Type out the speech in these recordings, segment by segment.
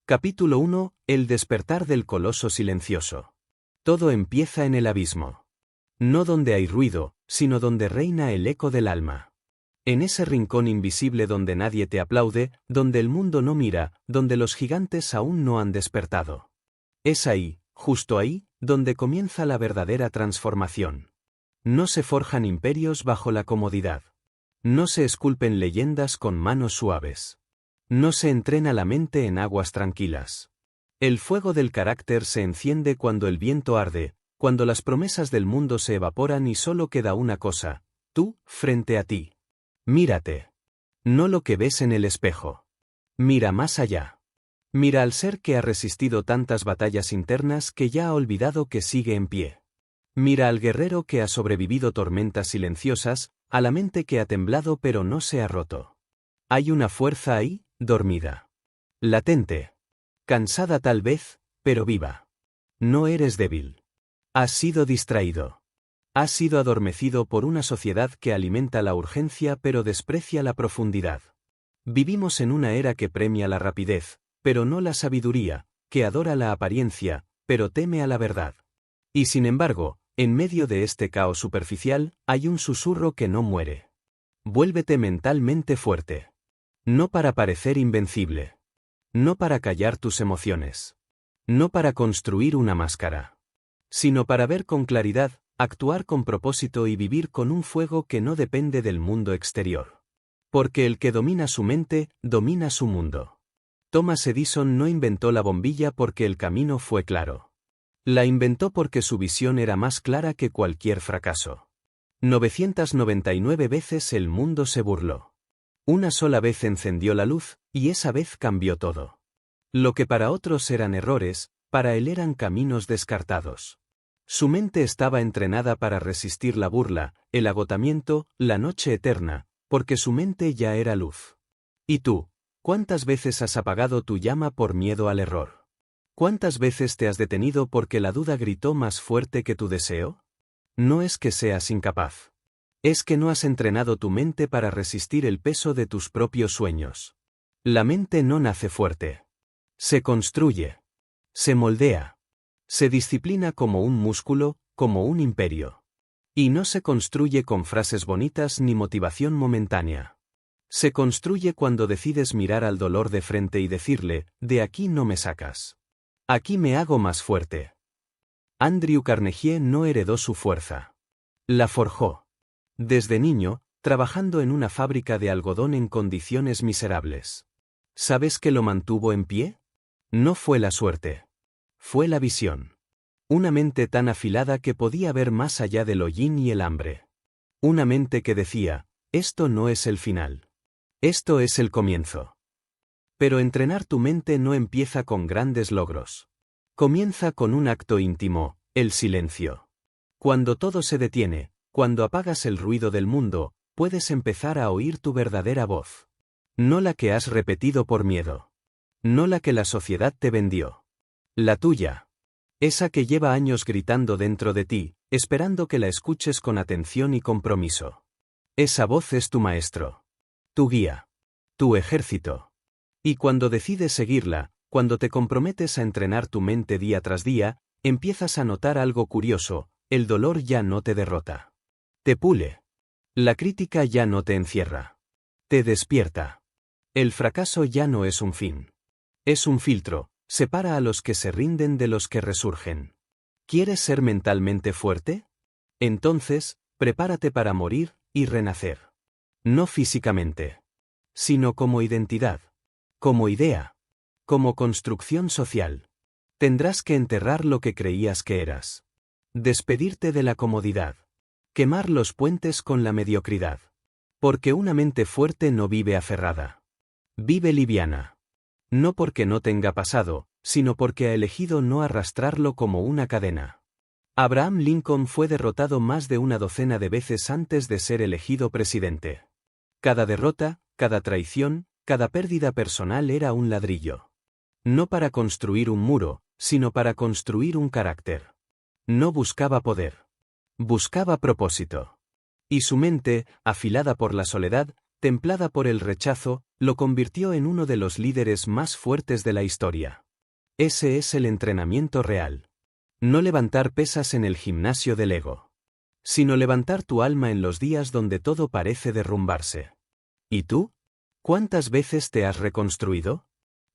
Capítulo 1. El despertar del coloso silencioso. Todo empieza en el abismo. No donde hay ruido, sino donde reina el eco del alma. En ese rincón invisible donde nadie te aplaude, donde el mundo no mira, donde los gigantes aún no han despertado. Es ahí, justo ahí, donde comienza la verdadera transformación. No se forjan imperios bajo la comodidad. No se esculpen leyendas con manos suaves. No se entrena la mente en aguas tranquilas. El fuego del carácter se enciende cuando el viento arde, cuando las promesas del mundo se evaporan y solo queda una cosa, tú, frente a ti. Mírate. No lo que ves en el espejo. Mira más allá. Mira al ser que ha resistido tantas batallas internas que ya ha olvidado que sigue en pie. Mira al guerrero que ha sobrevivido tormentas silenciosas, a la mente que ha temblado pero no se ha roto. Hay una fuerza ahí, dormida. Latente. Cansada tal vez, pero viva. No eres débil. Has sido distraído. Has sido adormecido por una sociedad que alimenta la urgencia pero desprecia la profundidad. Vivimos en una era que premia la rapidez, pero no la sabiduría, que adora la apariencia, pero teme a la verdad. Y sin embargo, en medio de este caos superficial, hay un susurro que no muere. Vuélvete mentalmente fuerte. No para parecer invencible. No para callar tus emociones. No para construir una máscara. Sino para ver con claridad, actuar con propósito y vivir con un fuego que no depende del mundo exterior. Porque el que domina su mente, domina su mundo. Thomas Edison no inventó la bombilla porque el camino fue claro. La inventó porque su visión era más clara que cualquier fracaso. 999 veces el mundo se burló. Una sola vez encendió la luz, y esa vez cambió todo. Lo que para otros eran errores, para él eran caminos descartados. Su mente estaba entrenada para resistir la burla, el agotamiento, la noche eterna, porque su mente ya era luz. ¿Y tú? ¿Cuántas veces has apagado tu llama por miedo al error? ¿Cuántas veces te has detenido porque la duda gritó más fuerte que tu deseo? No es que seas incapaz. Es que no has entrenado tu mente para resistir el peso de tus propios sueños. La mente no nace fuerte. Se construye. Se moldea. Se disciplina como un músculo, como un imperio. Y no se construye con frases bonitas ni motivación momentánea. Se construye cuando decides mirar al dolor de frente y decirle, de aquí no me sacas. Aquí me hago más fuerte. Andrew Carnegie no heredó su fuerza. La forjó. Desde niño, trabajando en una fábrica de algodón en condiciones miserables. ¿Sabes qué lo mantuvo en pie? No fue la suerte. Fue la visión. Una mente tan afilada que podía ver más allá del hollín y el hambre. Una mente que decía, esto no es el final. Esto es el comienzo. Pero entrenar tu mente no empieza con grandes logros. Comienza con un acto íntimo, el silencio. Cuando todo se detiene, cuando apagas el ruido del mundo, puedes empezar a oír tu verdadera voz. No la que has repetido por miedo. No la que la sociedad te vendió. La tuya. Esa que lleva años gritando dentro de ti, esperando que la escuches con atención y compromiso. Esa voz es tu maestro. Tu guía. Tu ejército. Y cuando decides seguirla, cuando te comprometes a entrenar tu mente día tras día, empiezas a notar algo curioso, el dolor ya no te derrota. Te pule. La crítica ya no te encierra. Te despierta. El fracaso ya no es un fin. Es un filtro, separa a los que se rinden de los que resurgen. ¿Quieres ser mentalmente fuerte? Entonces, prepárate para morir y renacer. No físicamente. Sino como identidad. Como idea. Como construcción social. Tendrás que enterrar lo que creías que eras. Despedirte de la comodidad. Quemar los puentes con la mediocridad. Porque una mente fuerte no vive aferrada. Vive liviana. No porque no tenga pasado, sino porque ha elegido no arrastrarlo como una cadena. Abraham Lincoln fue derrotado más de una docena de veces antes de ser elegido presidente. Cada derrota, cada traición, cada pérdida personal era un ladrillo. No para construir un muro, sino para construir un carácter. No buscaba poder. Buscaba propósito. Y su mente, afilada por la soledad, templada por el rechazo, lo convirtió en uno de los líderes más fuertes de la historia. Ese es el entrenamiento real. No levantar pesas en el gimnasio del ego, sino levantar tu alma en los días donde todo parece derrumbarse. ¿Y tú? ¿Cuántas veces te has reconstruido?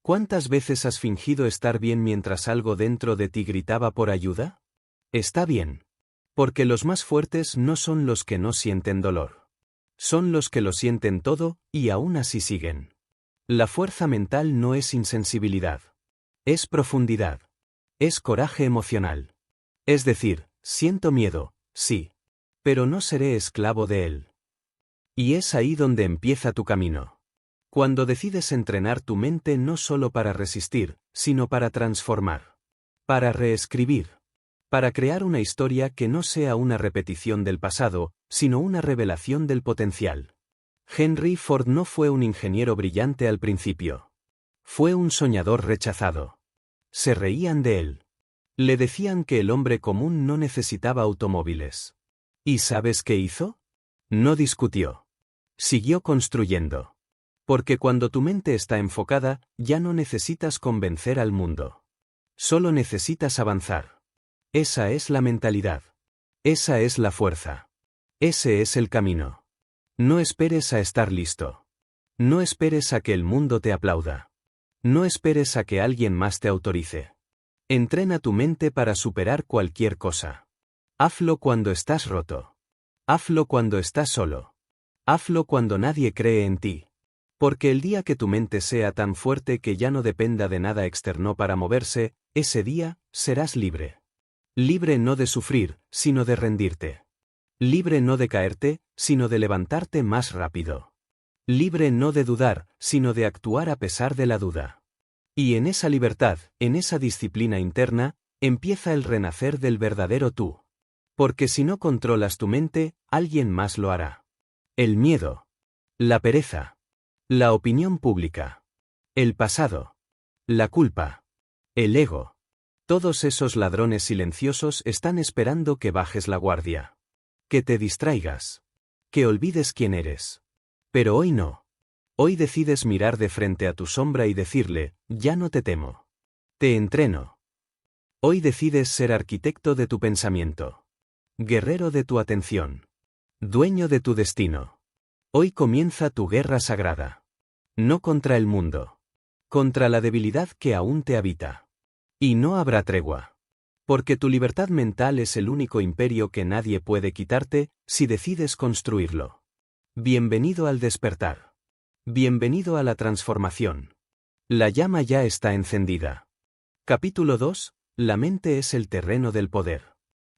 ¿Cuántas veces has fingido estar bien mientras algo dentro de ti gritaba por ayuda? Está bien. Porque los más fuertes no son los que no sienten dolor. Son los que lo sienten todo, y aún así siguen. La fuerza mental no es insensibilidad. Es profundidad. Es coraje emocional. Es decir, siento miedo, sí. Pero no seré esclavo de él. Y es ahí donde empieza tu camino. Cuando decides entrenar tu mente no solo para resistir, sino para transformar. Para reescribir. Para crear una historia que no sea una repetición del pasado, sino una revelación del potencial. Henry Ford no fue un ingeniero brillante al principio. Fue un soñador rechazado. Se reían de él. Le decían que el hombre común no necesitaba automóviles. ¿Y sabes qué hizo? No discutió. Siguió construyendo. Porque cuando tu mente está enfocada, ya no necesitas convencer al mundo. Solo necesitas avanzar. Esa es la mentalidad. Esa es la fuerza. Ese es el camino. No esperes a estar listo. No esperes a que el mundo te aplauda. No esperes a que alguien más te autorice. Entrena tu mente para superar cualquier cosa. Hazlo cuando estás roto. Hazlo cuando estás solo. Hazlo cuando nadie cree en ti. Porque el día que tu mente sea tan fuerte que ya no dependa de nada externo para moverse, ese día, serás libre. Libre no de sufrir, sino de rendirte. Libre no de caerte, sino de levantarte más rápido. Libre no de dudar, sino de actuar a pesar de la duda. Y en esa libertad, en esa disciplina interna, empieza el renacer del verdadero tú. Porque si no controlas tu mente, alguien más lo hará. El miedo. La pereza. La opinión pública. El pasado. La culpa. El ego. Todos esos ladrones silenciosos están esperando que bajes la guardia. Que te distraigas. Que olvides quién eres. Pero hoy no. Hoy decides mirar de frente a tu sombra y decirle, ya no te temo. Te entreno. Hoy decides ser arquitecto de tu pensamiento. Guerrero de tu atención. Dueño de tu destino. Hoy comienza tu guerra sagrada. No contra el mundo. Contra la debilidad que aún te habita. Y no habrá tregua. Porque tu libertad mental es el único imperio que nadie puede quitarte, si decides construirlo. Bienvenido al despertar. Bienvenido a la transformación. La llama ya está encendida. Capítulo 2. La mente es el terreno del poder.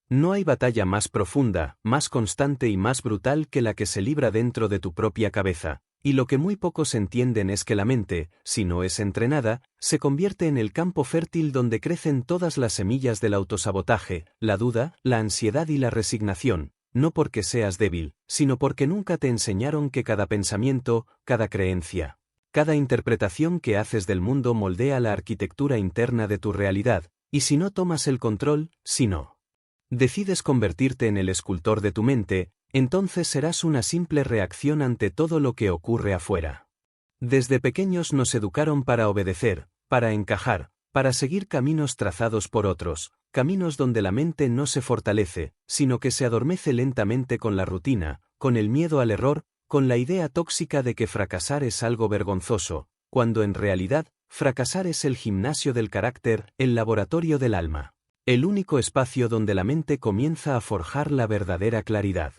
No hay batalla más profunda, más constante y más brutal que la que se libra dentro de tu propia cabeza. Y lo que muy pocos entienden es que la mente, si no es entrenada, se convierte en el campo fértil donde crecen todas las semillas del autosabotaje, la duda, la ansiedad y la resignación, no porque seas débil, sino porque nunca te enseñaron que cada pensamiento, cada creencia, cada interpretación que haces del mundo moldea la arquitectura interna de tu realidad, y si no tomas el control, si no decides convertirte en el escultor de tu mente, entonces serás una simple reacción ante todo lo que ocurre afuera. Desde pequeños nos educaron para obedecer, para encajar, para seguir caminos trazados por otros, caminos donde la mente no se fortalece, sino que se adormece lentamente con la rutina, con el miedo al error, con la idea tóxica de que fracasar es algo vergonzoso, cuando en realidad, fracasar es el gimnasio del carácter, el laboratorio del alma. El único espacio donde la mente comienza a forjar la verdadera claridad.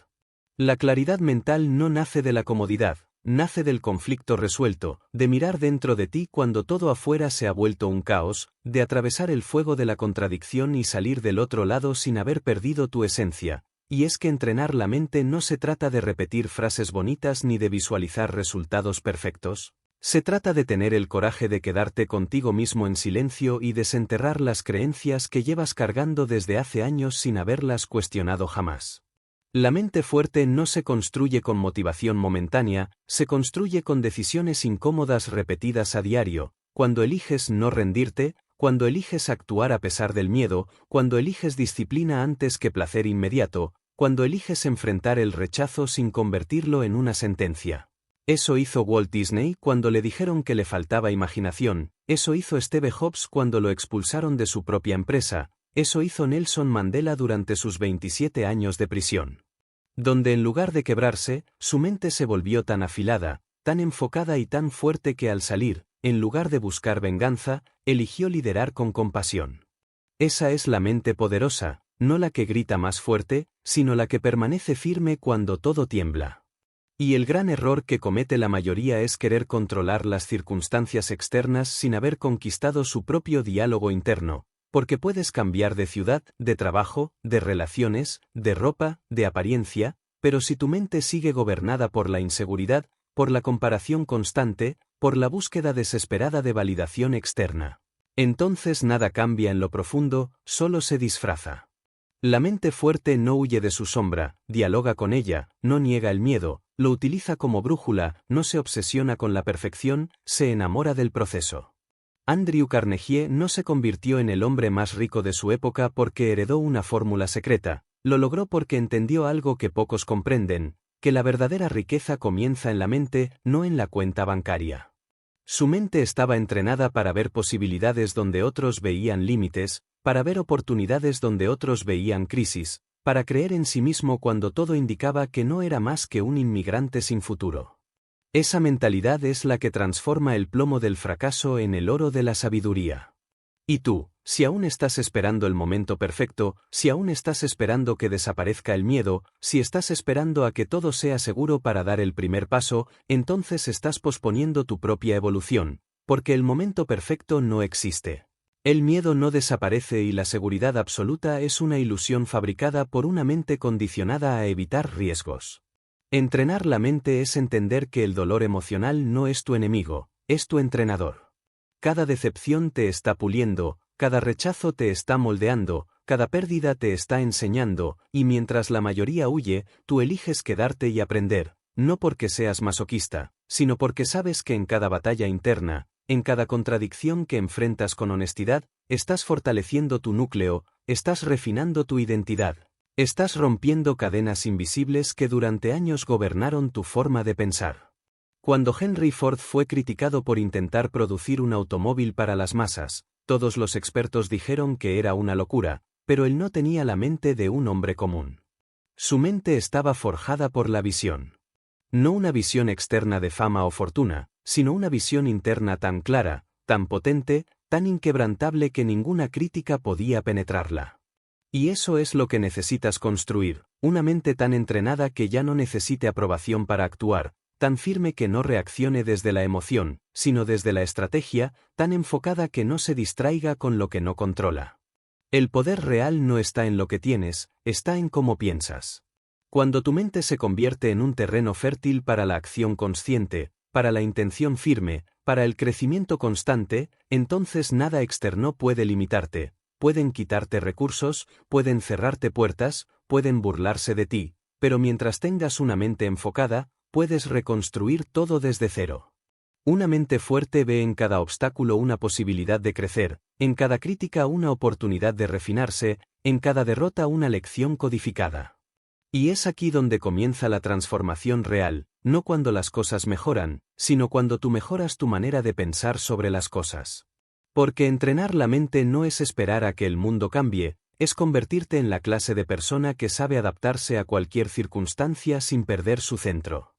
La claridad mental no nace de la comodidad, nace del conflicto resuelto, de mirar dentro de ti cuando todo afuera se ha vuelto un caos, de atravesar el fuego de la contradicción y salir del otro lado sin haber perdido tu esencia. Y es que entrenar la mente no se trata de repetir frases bonitas ni de visualizar resultados perfectos. Se trata de tener el coraje de quedarte contigo mismo en silencio y desenterrar las creencias que llevas cargando desde hace años sin haberlas cuestionado jamás. La mente fuerte no se construye con motivación momentánea, se construye con decisiones incómodas repetidas a diario, cuando eliges no rendirte, cuando eliges actuar a pesar del miedo, cuando eliges disciplina antes que placer inmediato, cuando eliges enfrentar el rechazo sin convertirlo en una sentencia. Eso hizo Walt Disney cuando le dijeron que le faltaba imaginación, eso hizo Steve Jobs cuando lo expulsaron de su propia empresa, eso hizo Nelson Mandela durante sus 27 años de prisión. Donde en lugar de quebrarse, su mente se volvió tan afilada, tan enfocada y tan fuerte que al salir, en lugar de buscar venganza, eligió liderar con compasión. Esa es la mente poderosa, no la que grita más fuerte, sino la que permanece firme cuando todo tiembla. Y el gran error que comete la mayoría es querer controlar las circunstancias externas sin haber conquistado su propio diálogo interno, porque puedes cambiar de ciudad, de trabajo, de relaciones, de ropa, de apariencia, pero si tu mente sigue gobernada por la inseguridad, por la comparación constante, por la búsqueda desesperada de validación externa, entonces nada cambia en lo profundo, solo se disfraza. La mente fuerte no huye de su sombra, dialoga con ella, no niega el miedo, lo utiliza como brújula, no se obsesiona con la perfección, se enamora del proceso. Andrew Carnegie no se convirtió en el hombre más rico de su época porque heredó una fórmula secreta, lo logró porque entendió algo que pocos comprenden, que la verdadera riqueza comienza en la mente, no en la cuenta bancaria. Su mente estaba entrenada para ver posibilidades donde otros veían límites, para ver oportunidades donde otros veían crisis, para creer en sí mismo cuando todo indicaba que no era más que un inmigrante sin futuro. Esa mentalidad es la que transforma el plomo del fracaso en el oro de la sabiduría. Y tú, si aún estás esperando el momento perfecto, si aún estás esperando que desaparezca el miedo, si estás esperando a que todo sea seguro para dar el primer paso, entonces estás posponiendo tu propia evolución, porque el momento perfecto no existe. El miedo no desaparece y la seguridad absoluta es una ilusión fabricada por una mente condicionada a evitar riesgos. Entrenar la mente es entender que el dolor emocional no es tu enemigo, es tu entrenador. Cada decepción te está puliendo, cada rechazo te está moldeando, cada pérdida te está enseñando, y mientras la mayoría huye, tú eliges quedarte y aprender, no porque seas masoquista, sino porque sabes que en cada batalla interna, en cada contradicción que enfrentas con honestidad, estás fortaleciendo tu núcleo, estás refinando tu identidad, estás rompiendo cadenas invisibles que durante años gobernaron tu forma de pensar. Cuando Henry Ford fue criticado por intentar producir un automóvil para las masas, todos los expertos dijeron que era una locura, pero él no tenía la mente de un hombre común. Su mente estaba forjada por la visión. No una visión externa de fama o fortuna, sino una visión interna tan clara, tan potente, tan inquebrantable que ninguna crítica podía penetrarla. Y eso es lo que necesitas construir, una mente tan entrenada que ya no necesite aprobación para actuar, tan firme que no reaccione desde la emoción, sino desde la estrategia, tan enfocada que no se distraiga con lo que no controla. El poder real no está en lo que tienes, está en cómo piensas. Cuando tu mente se convierte en un terreno fértil para la acción consciente, para la intención firme, para el crecimiento constante, entonces nada externo puede limitarte, pueden quitarte recursos, pueden cerrarte puertas, pueden burlarse de ti, pero mientras tengas una mente enfocada, puedes reconstruir todo desde cero. Una mente fuerte ve en cada obstáculo una posibilidad de crecer, en cada crítica una oportunidad de refinarse, en cada derrota una lección codificada. Y es aquí donde comienza la transformación real, no cuando las cosas mejoran, sino cuando tú mejoras tu manera de pensar sobre las cosas. Porque entrenar la mente no es esperar a que el mundo cambie, es convertirte en la clase de persona que sabe adaptarse a cualquier circunstancia sin perder su centro.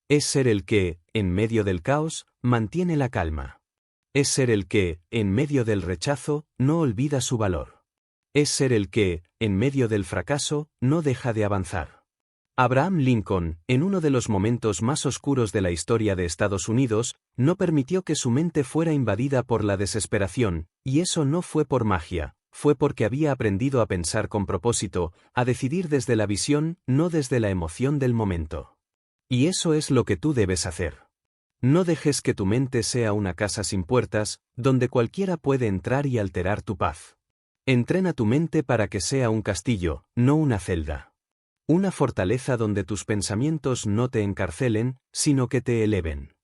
Es ser el que, en medio del caos, mantiene la calma. Es ser el que, en medio del rechazo, no olvida su valor. Es ser el que, en medio del fracaso, no deja de avanzar. Abraham Lincoln, en uno de los momentos más oscuros de la historia de Estados Unidos, no permitió que su mente fuera invadida por la desesperación, y eso no fue por magia, fue porque había aprendido a pensar con propósito, a decidir desde la visión, no desde la emoción del momento. Y eso es lo que tú debes hacer. No dejes que tu mente sea una casa sin puertas, donde cualquiera puede entrar y alterar tu paz. Entrena tu mente para que sea un castillo, no una celda. Una fortaleza donde tus pensamientos no te encarcelen, sino que te eleven.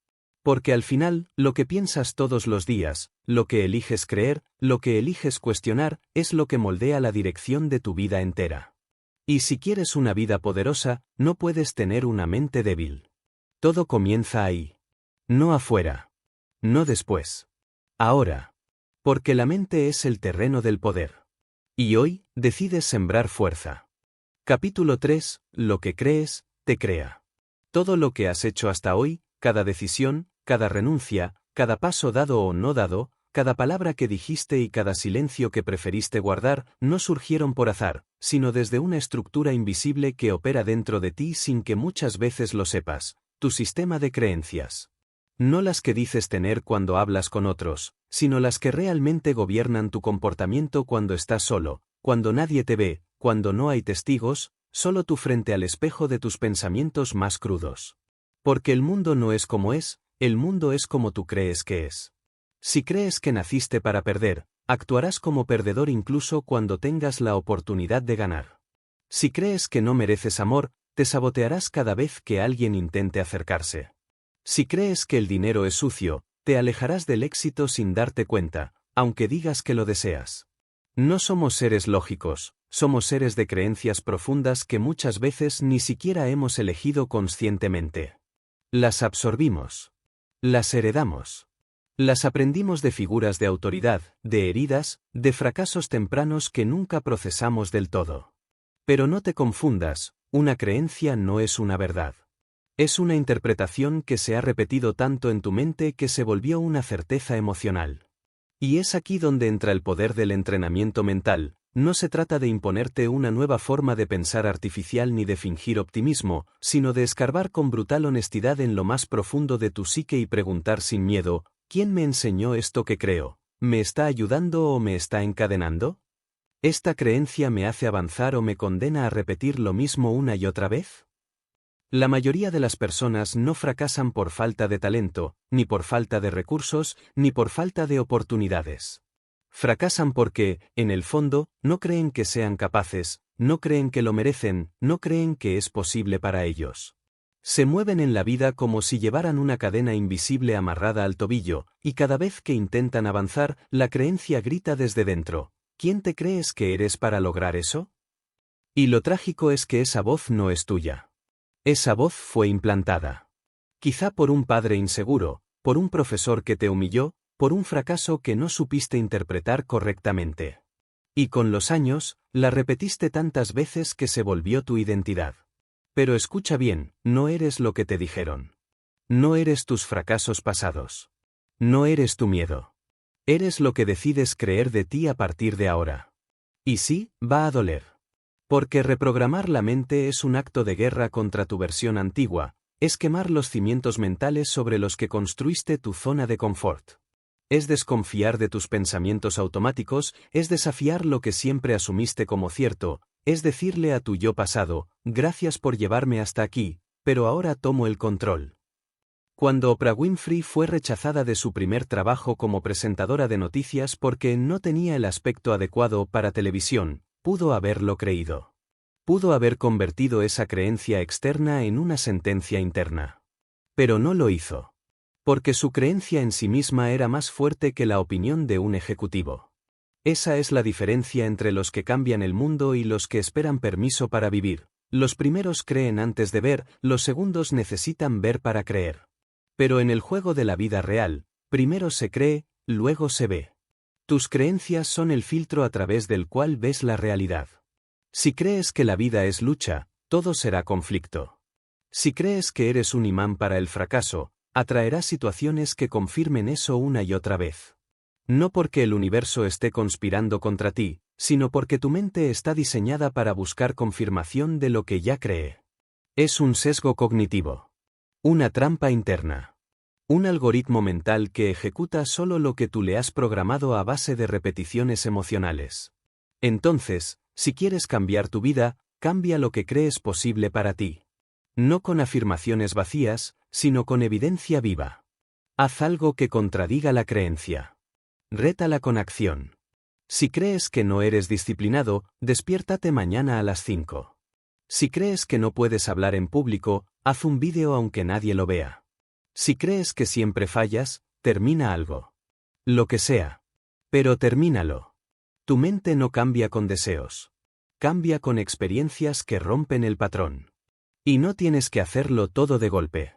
Porque al final, lo que piensas todos los días, lo que eliges creer, lo que eliges cuestionar, es lo que moldea la dirección de tu vida entera. Y si quieres una vida poderosa, no puedes tener una mente débil. Todo comienza ahí. No afuera. No después. Ahora. Porque la mente es el terreno del poder. Y hoy, decides sembrar fuerza. Capítulo 3. Lo que crees, te crea. Todo lo que has hecho hasta hoy, cada decisión, cada renuncia, cada paso dado o no dado, cada palabra que dijiste y cada silencio que preferiste guardar, no surgieron por azar, sino desde una estructura invisible que opera dentro de ti sin que muchas veces lo sepas, tu sistema de creencias. No las que dices tener cuando hablas con otros, sino las que realmente gobiernan tu comportamiento cuando estás solo, cuando nadie te ve, cuando no hay testigos, solo tú frente al espejo de tus pensamientos más crudos. Porque el mundo no es como es, el mundo es como tú crees que es. Si crees que naciste para perder, actuarás como perdedor incluso cuando tengas la oportunidad de ganar. Si crees que no mereces amor, te sabotearás cada vez que alguien intente acercarse. Si crees que el dinero es sucio, te alejarás del éxito sin darte cuenta, aunque digas que lo deseas. No somos seres lógicos, somos seres de creencias profundas que muchas veces ni siquiera hemos elegido conscientemente. Las absorbimos. Las heredamos. Las aprendimos de figuras de autoridad, de heridas, de fracasos tempranos que nunca procesamos del todo. Pero no te confundas, una creencia no es una verdad. Es una interpretación que se ha repetido tanto en tu mente que se volvió una certeza emocional. Y es aquí donde entra el poder del entrenamiento mental. No se trata de imponerte una nueva forma de pensar artificial ni de fingir optimismo, sino de escarbar con brutal honestidad en lo más profundo de tu psique y preguntar sin miedo, ¿quién me enseñó esto que creo? ¿Me está ayudando o me está encadenando? ¿Esta creencia me hace avanzar o me condena a repetir lo mismo una y otra vez? La mayoría de las personas no fracasan por falta de talento, ni por falta de recursos, ni por falta de oportunidades. Fracasan porque, en el fondo, no creen que sean capaces, no creen que lo merecen, no creen que es posible para ellos. Se mueven en la vida como si llevaran una cadena invisible amarrada al tobillo, y cada vez que intentan avanzar, la creencia grita desde dentro, ¿quién te crees que eres para lograr eso? Y lo trágico es que esa voz no es tuya. Esa voz fue implantada. Quizá por un padre inseguro, por un profesor que te humilló, por un fracaso que no supiste interpretar correctamente. Y con los años, la repetiste tantas veces que se volvió tu identidad. Pero escucha bien, no eres lo que te dijeron. No eres tus fracasos pasados. No eres tu miedo. Eres lo que decides creer de ti a partir de ahora. Y sí, va a doler. Porque reprogramar la mente es un acto de guerra contra tu versión antigua, es quemar los cimientos mentales sobre los que construiste tu zona de confort. Es desconfiar de tus pensamientos automáticos, es desafiar lo que siempre asumiste como cierto, es decirle a tu yo pasado, gracias por llevarme hasta aquí, pero ahora tomo el control. Cuando Oprah Winfrey fue rechazada de su primer trabajo como presentadora de noticias porque no tenía el aspecto adecuado para televisión, pudo haberlo creído. Pudo haber convertido esa creencia externa en una sentencia interna. Pero no lo hizo. Porque su creencia en sí misma era más fuerte que la opinión de un ejecutivo. Esa es la diferencia entre los que cambian el mundo y los que esperan permiso para vivir. Los primeros creen antes de ver, los segundos necesitan ver para creer. Pero en el juego de la vida real, primero se cree, luego se ve. Tus creencias son el filtro a través del cual ves la realidad. Si crees que la vida es lucha, todo será conflicto. Si crees que eres un imán para el fracaso, atraerás situaciones que confirmen eso una y otra vez. No porque el universo esté conspirando contra ti, sino porque tu mente está diseñada para buscar confirmación de lo que ya cree. Es un sesgo cognitivo. Una trampa interna. Un algoritmo mental que ejecuta solo lo que tú le has programado a base de repeticiones emocionales. Entonces, si quieres cambiar tu vida, cambia lo que crees posible para ti. No con afirmaciones vacías, sino con evidencia viva. Haz algo que contradiga la creencia. Rétala con acción. Si crees que no eres disciplinado, despiértate mañana a las 5. Si crees que no puedes hablar en público, haz un vídeo aunque nadie lo vea. Si crees que siempre fallas, termina algo. Lo que sea. Pero termínalo. Tu mente no cambia con deseos. Cambia con experiencias que rompen el patrón. Y no tienes que hacerlo todo de golpe.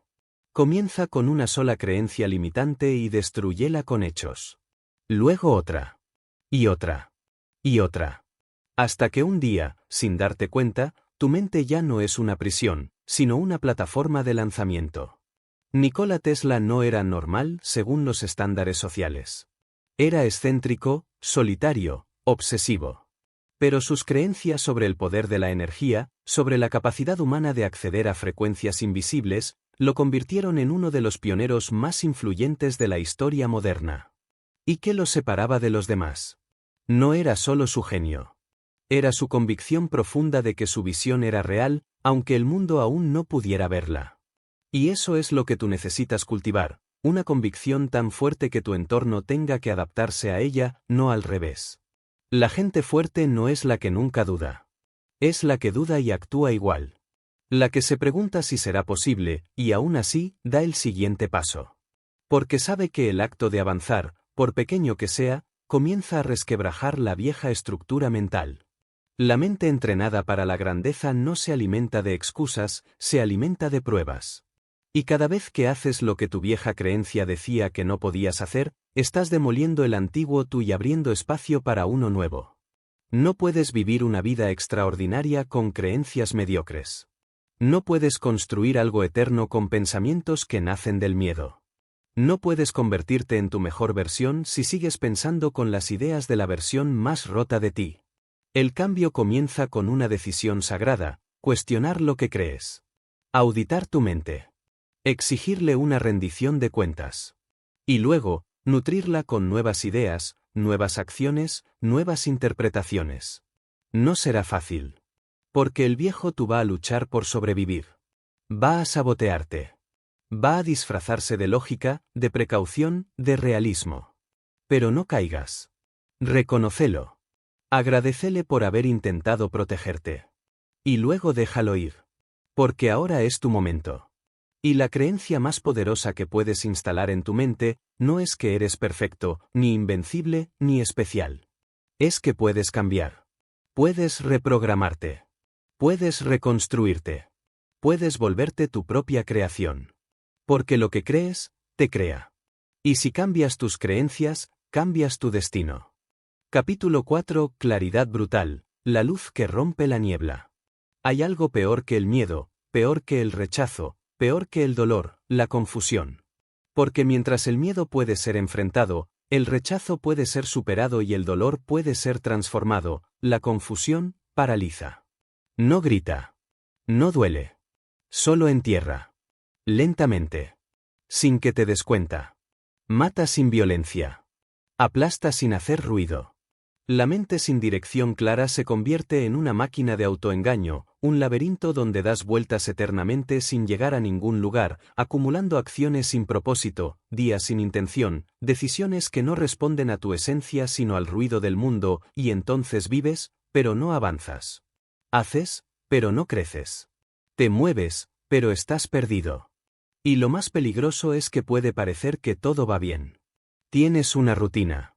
Comienza con una sola creencia limitante y destrúyela con hechos. Luego otra. Y otra. Y otra. Hasta que un día, sin darte cuenta, tu mente ya no es una prisión, sino una plataforma de lanzamiento. Nikola Tesla no era normal según los estándares sociales. Era excéntrico, solitario, obsesivo. Pero sus creencias sobre el poder de la energía, sobre la capacidad humana de acceder a frecuencias invisibles, lo convirtieron en uno de los pioneros más influyentes de la historia moderna. ¿Y qué lo separaba de los demás? No era solo su genio. Era su convicción profunda de que su visión era real, aunque el mundo aún no pudiera verla. Y eso es lo que tú necesitas cultivar, una convicción tan fuerte que tu entorno tenga que adaptarse a ella, no al revés. La gente fuerte no es la que nunca duda. Es la que duda y actúa igual. La que se pregunta si será posible, y aún así, da el siguiente paso. Porque sabe que el acto de avanzar, por pequeño que sea, comienza a resquebrajar la vieja estructura mental. La mente entrenada para la grandeza no se alimenta de excusas, se alimenta de pruebas. Y cada vez que haces lo que tu vieja creencia decía que no podías hacer, estás demoliendo el antiguo tú y abriendo espacio para uno nuevo. No puedes vivir una vida extraordinaria con creencias mediocres. No puedes construir algo eterno con pensamientos que nacen del miedo. No puedes convertirte en tu mejor versión si sigues pensando con las ideas de la versión más rota de ti. El cambio comienza con una decisión sagrada, cuestionar lo que crees. Auditar tu mente. Exigirle una rendición de cuentas. Y luego, nutrirla con nuevas ideas, nuevas acciones, nuevas interpretaciones. No será fácil. Porque el viejo tú va a luchar por sobrevivir. Va a sabotearte. Va a disfrazarse de lógica, de precaución, de realismo. Pero no caigas. Reconócelo. Agradécele por haber intentado protegerte. Y luego déjalo ir. Porque ahora es tu momento. Y la creencia más poderosa que puedes instalar en tu mente, no es que eres perfecto, ni invencible, ni especial. Es que puedes cambiar. Puedes reprogramarte. Puedes reconstruirte. Puedes volverte tu propia creación. Porque lo que crees, te crea. Y si cambias tus creencias, cambias tu destino. Capítulo 4. Claridad brutal, la luz que rompe la niebla. Hay algo peor que el miedo, peor que el rechazo, peor que el dolor, la confusión. Porque mientras el miedo puede ser enfrentado, el rechazo puede ser superado y el dolor puede ser transformado, la confusión paraliza. No grita. No duele. Solo entierra. Lentamente. Sin que te des cuenta. Mata sin violencia. Aplasta sin hacer ruido. La mente sin dirección clara se convierte en una máquina de autoengaño, un laberinto donde das vueltas eternamente sin llegar a ningún lugar, acumulando acciones sin propósito, días sin intención, decisiones que no responden a tu esencia sino al ruido del mundo, y entonces vives, pero no avanzas. Haces, pero no creces. Te mueves, pero estás perdido. Y lo más peligroso es que puede parecer que todo va bien. Tienes una rutina.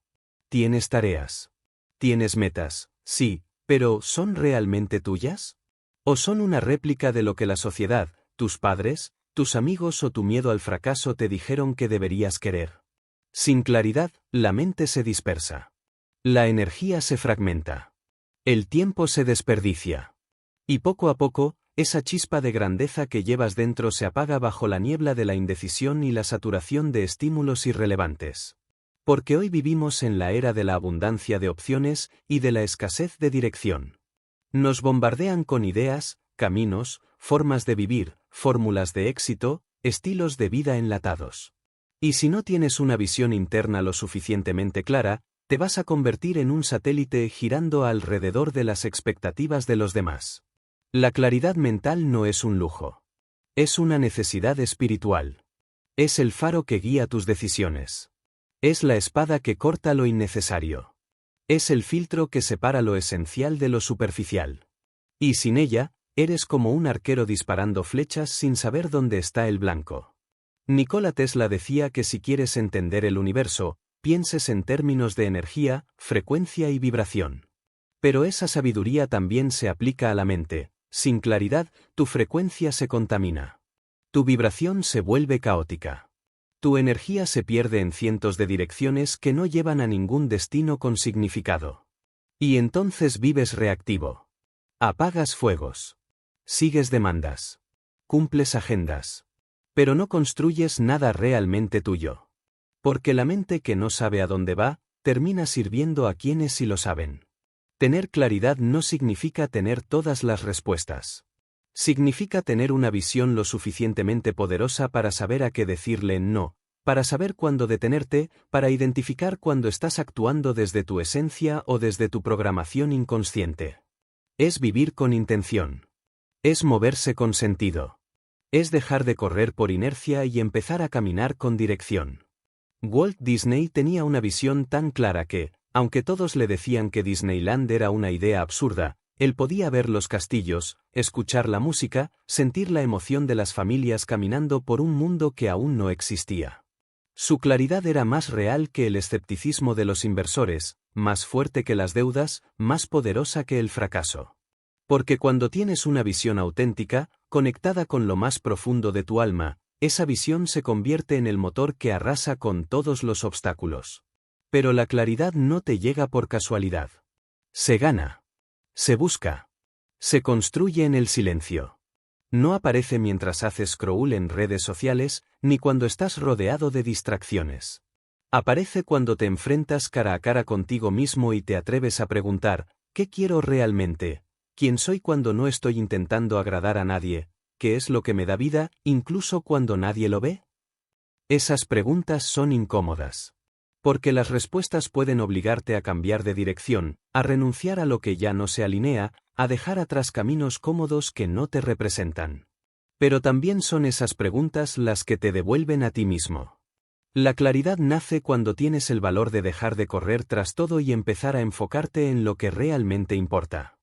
Tienes tareas. Tienes metas, sí, pero ¿son realmente tuyas? ¿O son una réplica de lo que la sociedad, tus padres, tus amigos o tu miedo al fracaso te dijeron que deberías querer? Sin claridad, la mente se dispersa. La energía se fragmenta. El tiempo se desperdicia. Y poco a poco, esa chispa de grandeza que llevas dentro se apaga bajo la niebla de la indecisión y la saturación de estímulos irrelevantes. Porque hoy vivimos en la era de la abundancia de opciones y de la escasez de dirección. Nos bombardean con ideas, caminos, formas de vivir, fórmulas de éxito, estilos de vida enlatados. Y si no tienes una visión interna lo suficientemente clara, te vas a convertir en un satélite girando alrededor de las expectativas de los demás. La claridad mental no es un lujo. Es una necesidad espiritual. Es el faro que guía tus decisiones. Es la espada que corta lo innecesario. Es el filtro que separa lo esencial de lo superficial. Y sin ella, eres como un arquero disparando flechas sin saber dónde está el blanco. Nikola Tesla decía que si quieres entender el universo, pienses en términos de energía, frecuencia y vibración. Pero esa sabiduría también se aplica a la mente. Sin claridad, tu frecuencia se contamina. Tu vibración se vuelve caótica. Tu energía se pierde en cientos de direcciones que no llevan a ningún destino con significado. Y entonces vives reactivo. Apagas fuegos. Sigues demandas. Cumples agendas. Pero no construyes nada realmente tuyo. Porque la mente que no sabe a dónde va, termina sirviendo a quienes sí lo saben. Tener claridad no significa tener todas las respuestas. Significa tener una visión lo suficientemente poderosa para saber a qué decirle no, para saber cuándo detenerte, para identificar cuándo estás actuando desde tu esencia o desde tu programación inconsciente. Es vivir con intención. Es moverse con sentido. Es dejar de correr por inercia y empezar a caminar con dirección. Walt Disney tenía una visión tan clara que, aunque todos le decían que Disneyland era una idea absurda, él podía ver los castillos, escuchar la música, sentir la emoción de las familias caminando por un mundo que aún no existía. Su claridad era más real que el escepticismo de los inversores, más fuerte que las deudas, más poderosa que el fracaso. Porque cuando tienes una visión auténtica, conectada con lo más profundo de tu alma, esa visión se convierte en el motor que arrasa con todos los obstáculos. Pero la claridad no te llega por casualidad. Se gana. Se busca. Se construye en el silencio. No aparece mientras haces scroll en redes sociales, ni cuando estás rodeado de distracciones. Aparece cuando te enfrentas cara a cara contigo mismo y te atreves a preguntar, ¿qué quiero realmente? ¿Quién soy cuando no estoy intentando agradar a nadie? ¿Qué es lo que me da vida, incluso cuando nadie lo ve? Esas preguntas son incómodas. Porque las respuestas pueden obligarte a cambiar de dirección, a renunciar a lo que ya no se alinea, a dejar atrás caminos cómodos que no te representan. Pero también son esas preguntas las que te devuelven a ti mismo. La claridad nace cuando tienes el valor de dejar de correr tras todo y empezar a enfocarte en lo que realmente importa.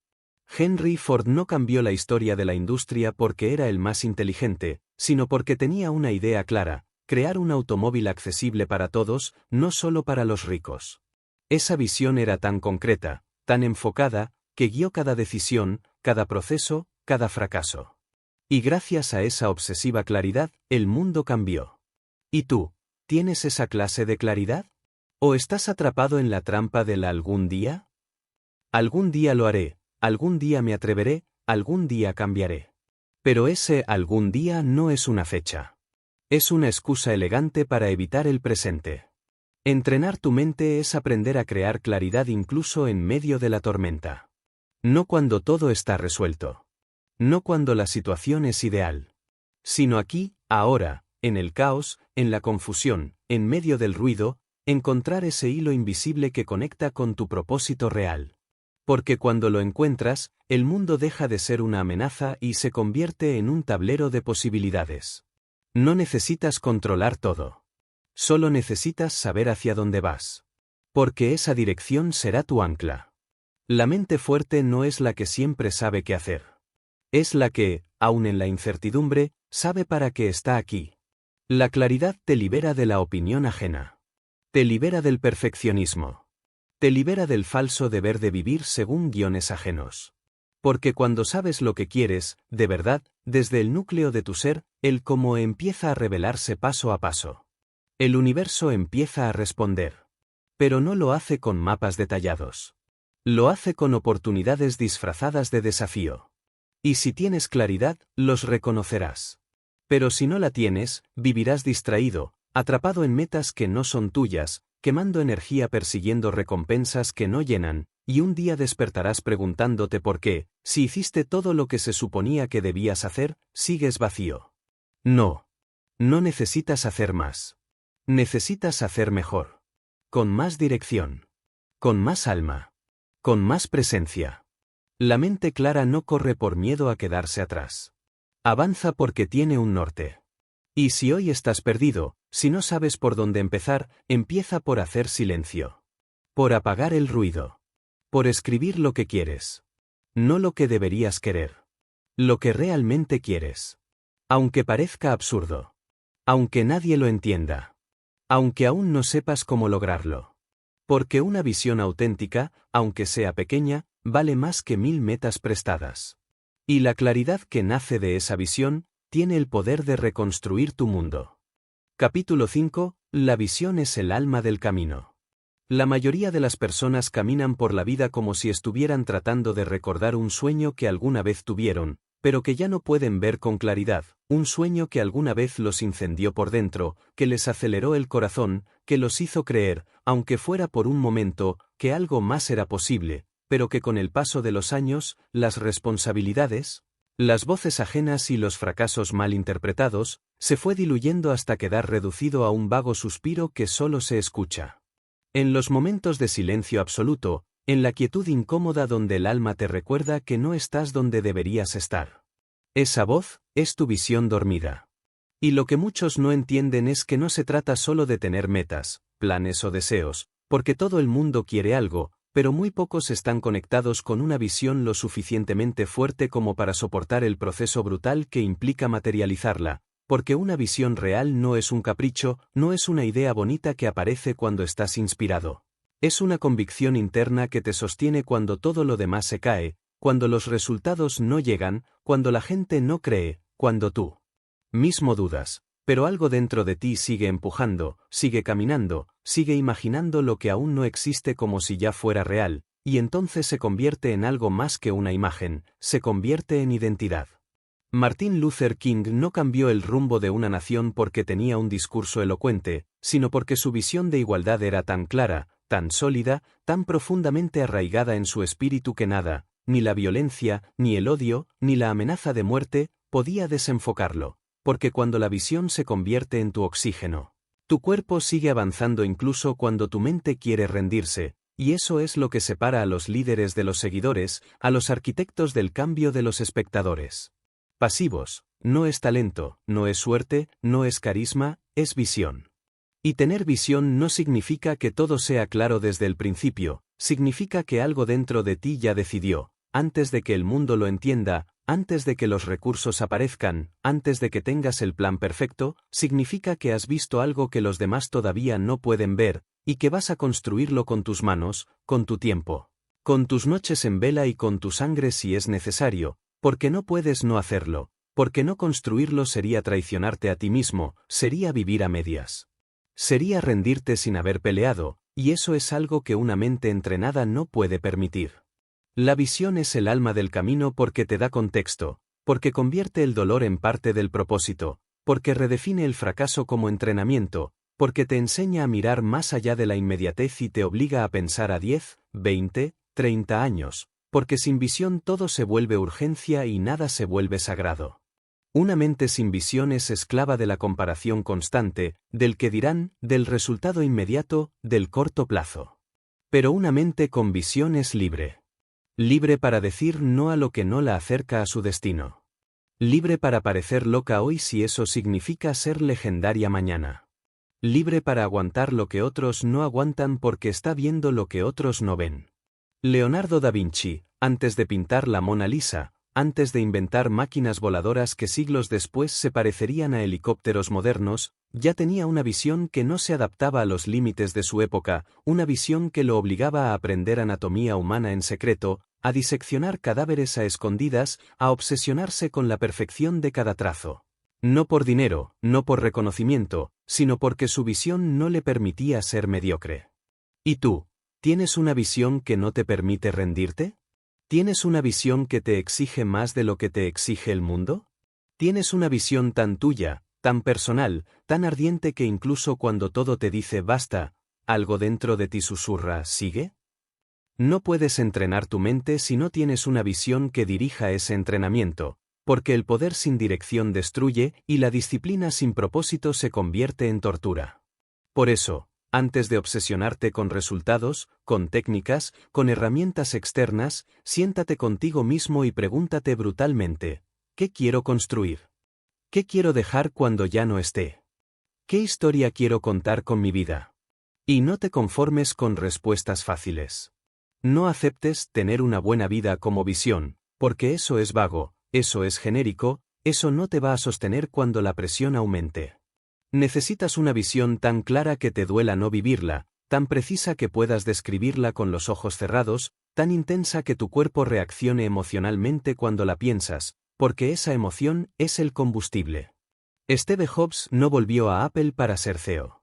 Henry Ford no cambió la historia de la industria porque era el más inteligente, sino porque tenía una idea clara: crear un automóvil accesible para todos, no solo para los ricos. Esa visión era tan concreta, tan enfocada, que guió cada decisión, cada proceso, cada fracaso. Y gracias a esa obsesiva claridad, el mundo cambió. ¿Y tú, tienes esa clase de claridad? ¿O estás atrapado en la trampa del algún día? Algún día lo haré, algún día me atreveré, algún día cambiaré. Pero ese algún día no es una fecha. Es una excusa elegante para evitar el presente. Entrenar tu mente es aprender a crear claridad incluso en medio de la tormenta. No cuando todo está resuelto. No cuando la situación es ideal. Sino aquí, ahora, en el caos, en la confusión, en medio del ruido, encontrar ese hilo invisible que conecta con tu propósito real. Porque cuando lo encuentras, el mundo deja de ser una amenaza y se convierte en un tablero de posibilidades. No necesitas controlar todo. Solo necesitas saber hacia dónde vas. Porque esa dirección será tu ancla. La mente fuerte no es la que siempre sabe qué hacer. Es la que, aun en la incertidumbre, sabe para qué está aquí. La claridad te libera de la opinión ajena. Te libera del perfeccionismo. Te libera del falso deber de vivir según guiones ajenos. Porque cuando sabes lo que quieres, de verdad, desde el núcleo de tu ser, el cómo empieza a revelarse paso a paso. El universo empieza a responder. Pero no lo hace con mapas detallados. Lo hace con oportunidades disfrazadas de desafío. Y si tienes claridad, los reconocerás. Pero si no la tienes, vivirás distraído, atrapado en metas que no son tuyas, quemando energía persiguiendo recompensas que no llenan, y un día despertarás preguntándote por qué, si hiciste todo lo que se suponía que debías hacer, sigues vacío. No. No necesitas hacer más. Necesitas hacer mejor. Con más dirección. Con más alma. Con más presencia. La mente clara no corre por miedo a quedarse atrás. Avanza porque tiene un norte. Y si hoy estás perdido, si no sabes por dónde empezar, empieza por hacer silencio. Por apagar el ruido. Por escribir lo que quieres. No lo que deberías querer. Lo que realmente quieres. Aunque parezca absurdo. Aunque nadie lo entienda. Aunque aún no sepas cómo lograrlo. Porque una visión auténtica, aunque sea pequeña, vale más que 1000 metas prestadas. Y la claridad que nace de esa visión, tiene el poder de reconstruir tu mundo. Capítulo 5. La visión es el alma del camino. La mayoría de las personas caminan por la vida como si estuvieran tratando de recordar un sueño que alguna vez tuvieron, pero que ya no pueden ver con claridad, un sueño que alguna vez los incendió por dentro, que les aceleró el corazón, que los hizo creer, aunque fuera por un momento, que algo más era posible, pero que con el paso de los años, las responsabilidades, las voces ajenas y los fracasos mal interpretados, se fue diluyendo hasta quedar reducido a un vago suspiro que solo se escucha. En los momentos de silencio absoluto, en la quietud incómoda donde el alma te recuerda que no estás donde deberías estar. Esa voz es tu visión dormida. Y lo que muchos no entienden es que no se trata solo de tener metas, planes o deseos, porque todo el mundo quiere algo, pero muy pocos están conectados con una visión lo suficientemente fuerte como para soportar el proceso brutal que implica materializarla, porque una visión real no es un capricho, no es una idea bonita que aparece cuando estás inspirado. Es una convicción interna que te sostiene cuando todo lo demás se cae, cuando los resultados no llegan, cuando la gente no cree, cuando tú mismo dudas, pero algo dentro de ti sigue empujando, sigue caminando, sigue imaginando lo que aún no existe como si ya fuera real, y entonces se convierte en algo más que una imagen, se convierte en identidad. Martin Luther King no cambió el rumbo de una nación porque tenía un discurso elocuente, sino porque su visión de igualdad era tan clara, tan sólida, tan profundamente arraigada en su espíritu que nada, ni la violencia, ni el odio, ni la amenaza de muerte, podía desenfocarlo, porque cuando la visión se convierte en tu oxígeno, tu cuerpo sigue avanzando incluso cuando tu mente quiere rendirse, y eso es lo que separa a los líderes de los seguidores, a los arquitectos del cambio de los espectadores. Pasivos, no es talento, no es suerte, no es carisma, es visión. Y tener visión no significa que todo sea claro desde el principio, significa que algo dentro de ti ya decidió, antes de que el mundo lo entienda, antes de que los recursos aparezcan, antes de que tengas el plan perfecto, significa que has visto algo que los demás todavía no pueden ver, y que vas a construirlo con tus manos, con tu tiempo, con tus noches en vela y con tu sangre si es necesario, porque no puedes no hacerlo, porque no construirlo sería traicionarte a ti mismo, sería vivir a medias. Sería rendirte sin haber peleado, y eso es algo que una mente entrenada no puede permitir. La visión es el alma del camino porque te da contexto, porque convierte el dolor en parte del propósito, porque redefine el fracaso como entrenamiento, porque te enseña a mirar más allá de la inmediatez y te obliga a pensar a 10, 20, 30 años, porque sin visión todo se vuelve urgencia y nada se vuelve sagrado. Una mente sin visión es esclava de la comparación constante, del que dirán, del resultado inmediato, del corto plazo. Pero una mente con visión es libre. Libre para decir no a lo que no la acerca a su destino. Libre para parecer loca hoy si eso significa ser legendaria mañana. Libre para aguantar lo que otros no aguantan porque está viendo lo que otros no ven. Leonardo da Vinci, antes de pintar la Mona Lisa, antes de inventar máquinas voladoras que siglos después se parecerían a helicópteros modernos, ya tenía una visión que no se adaptaba a los límites de su época, una visión que lo obligaba a aprender anatomía humana en secreto, a diseccionar cadáveres a escondidas, a obsesionarse con la perfección de cada trazo. No por dinero, no por reconocimiento, sino porque su visión no le permitía ser mediocre. ¿Y tú? ¿Tienes una visión que no te permite rendirte? ¿Tienes una visión que te exige más de lo que te exige el mundo? ¿Tienes una visión tan tuya, tan personal, tan ardiente que incluso cuando todo te dice basta, algo dentro de ti susurra ¿sigue? No puedes entrenar tu mente si no tienes una visión que dirija ese entrenamiento, porque el poder sin dirección destruye y la disciplina sin propósito se convierte en tortura. Por eso, antes de obsesionarte con resultados, con técnicas, con herramientas externas, siéntate contigo mismo y pregúntate brutalmente, ¿qué quiero construir? ¿Qué quiero dejar cuando ya no esté? ¿Qué historia quiero contar con mi vida? Y no te conformes con respuestas fáciles. No aceptes tener una buena vida como visión, porque eso es vago, eso es genérico, eso no te va a sostener cuando la presión aumente. Necesitas una visión tan clara que te duela no vivirla, tan precisa que puedas describirla con los ojos cerrados, tan intensa que tu cuerpo reaccione emocionalmente cuando la piensas, porque esa emoción es el combustible. Steve Jobs no volvió a Apple para ser CEO.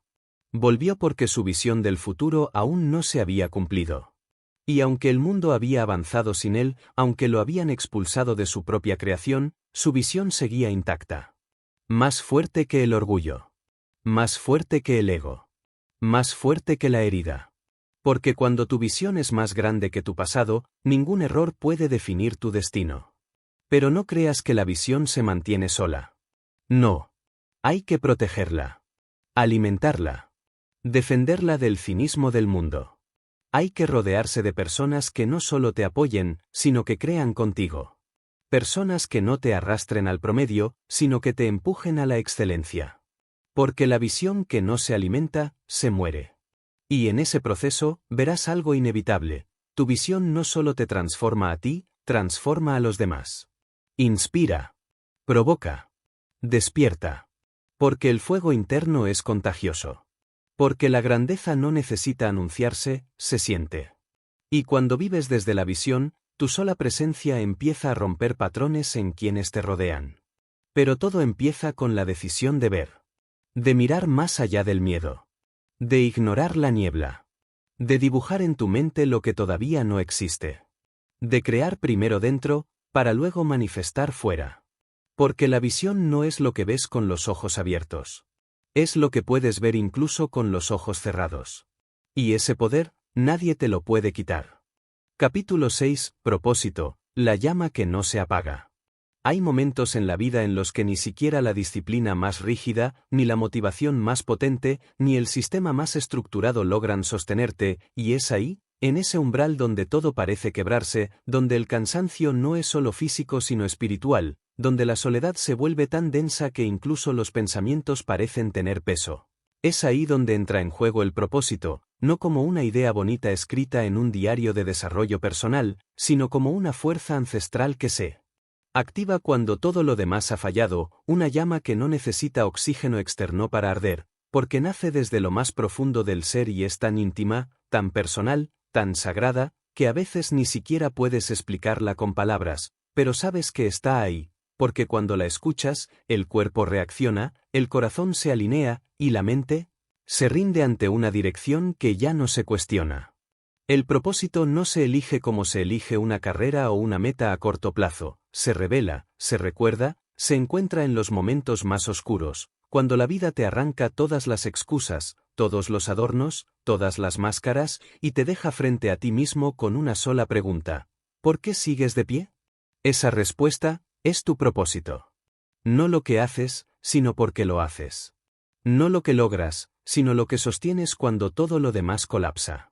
Volvió porque su visión del futuro aún no se había cumplido. Y aunque el mundo había avanzado sin él, aunque lo habían expulsado de su propia creación, su visión seguía intacta. Más fuerte que el orgullo. Más fuerte que el ego. Más fuerte que la herida. Porque cuando tu visión es más grande que tu pasado, ningún error puede definir tu destino. Pero no creas que la visión se mantiene sola. No. Hay que protegerla. Alimentarla. Defenderla del cinismo del mundo. Hay que rodearse de personas que no solo te apoyen, sino que crean contigo. Personas que no te arrastren al promedio, sino que te empujen a la excelencia. Porque la visión que no se alimenta, se muere. Y en ese proceso, verás algo inevitable. Tu visión no solo te transforma a ti, transforma a los demás. Inspira. Provoca. Despierta. Porque el fuego interno es contagioso. Porque la grandeza no necesita anunciarse, se siente. Y cuando vives desde la visión, tu sola presencia empieza a romper patrones en quienes te rodean. Pero todo empieza con la decisión de ver. De mirar más allá del miedo. De ignorar la niebla. De dibujar en tu mente lo que todavía no existe. De crear primero dentro, para luego manifestar fuera. Porque la visión no es lo que ves con los ojos abiertos. Es lo que puedes ver incluso con los ojos cerrados. Y ese poder, nadie te lo puede quitar. Capítulo 6. Propósito, la llama que no se apaga. Hay momentos en la vida en los que ni siquiera la disciplina más rígida, ni la motivación más potente, ni el sistema más estructurado logran sostenerte, y es ahí, en ese umbral donde todo parece quebrarse, donde el cansancio no es solo físico sino espiritual, donde la soledad se vuelve tan densa que incluso los pensamientos parecen tener peso. Es ahí donde entra en juego el propósito, no como una idea bonita escrita en un diario de desarrollo personal, sino como una fuerza ancestral que se activa cuando todo lo demás ha fallado, una llama que no necesita oxígeno externo para arder, porque nace desde lo más profundo del ser y es tan íntima, tan personal, tan sagrada, que a veces ni siquiera puedes explicarla con palabras, pero sabes que está ahí, porque cuando la escuchas, el cuerpo reacciona, el corazón se alinea, y la mente se rinde ante una dirección que ya no se cuestiona. El propósito no se elige como se elige una carrera o una meta a corto plazo, se revela, se recuerda, se encuentra en los momentos más oscuros, cuando la vida te arranca todas las excusas, todos los adornos, todas las máscaras, y te deja frente a ti mismo con una sola pregunta: ¿por qué sigues de pie? Esa respuesta es tu propósito. No lo que haces, sino porque lo haces. No lo que logras, sino lo que sostienes cuando todo lo demás colapsa.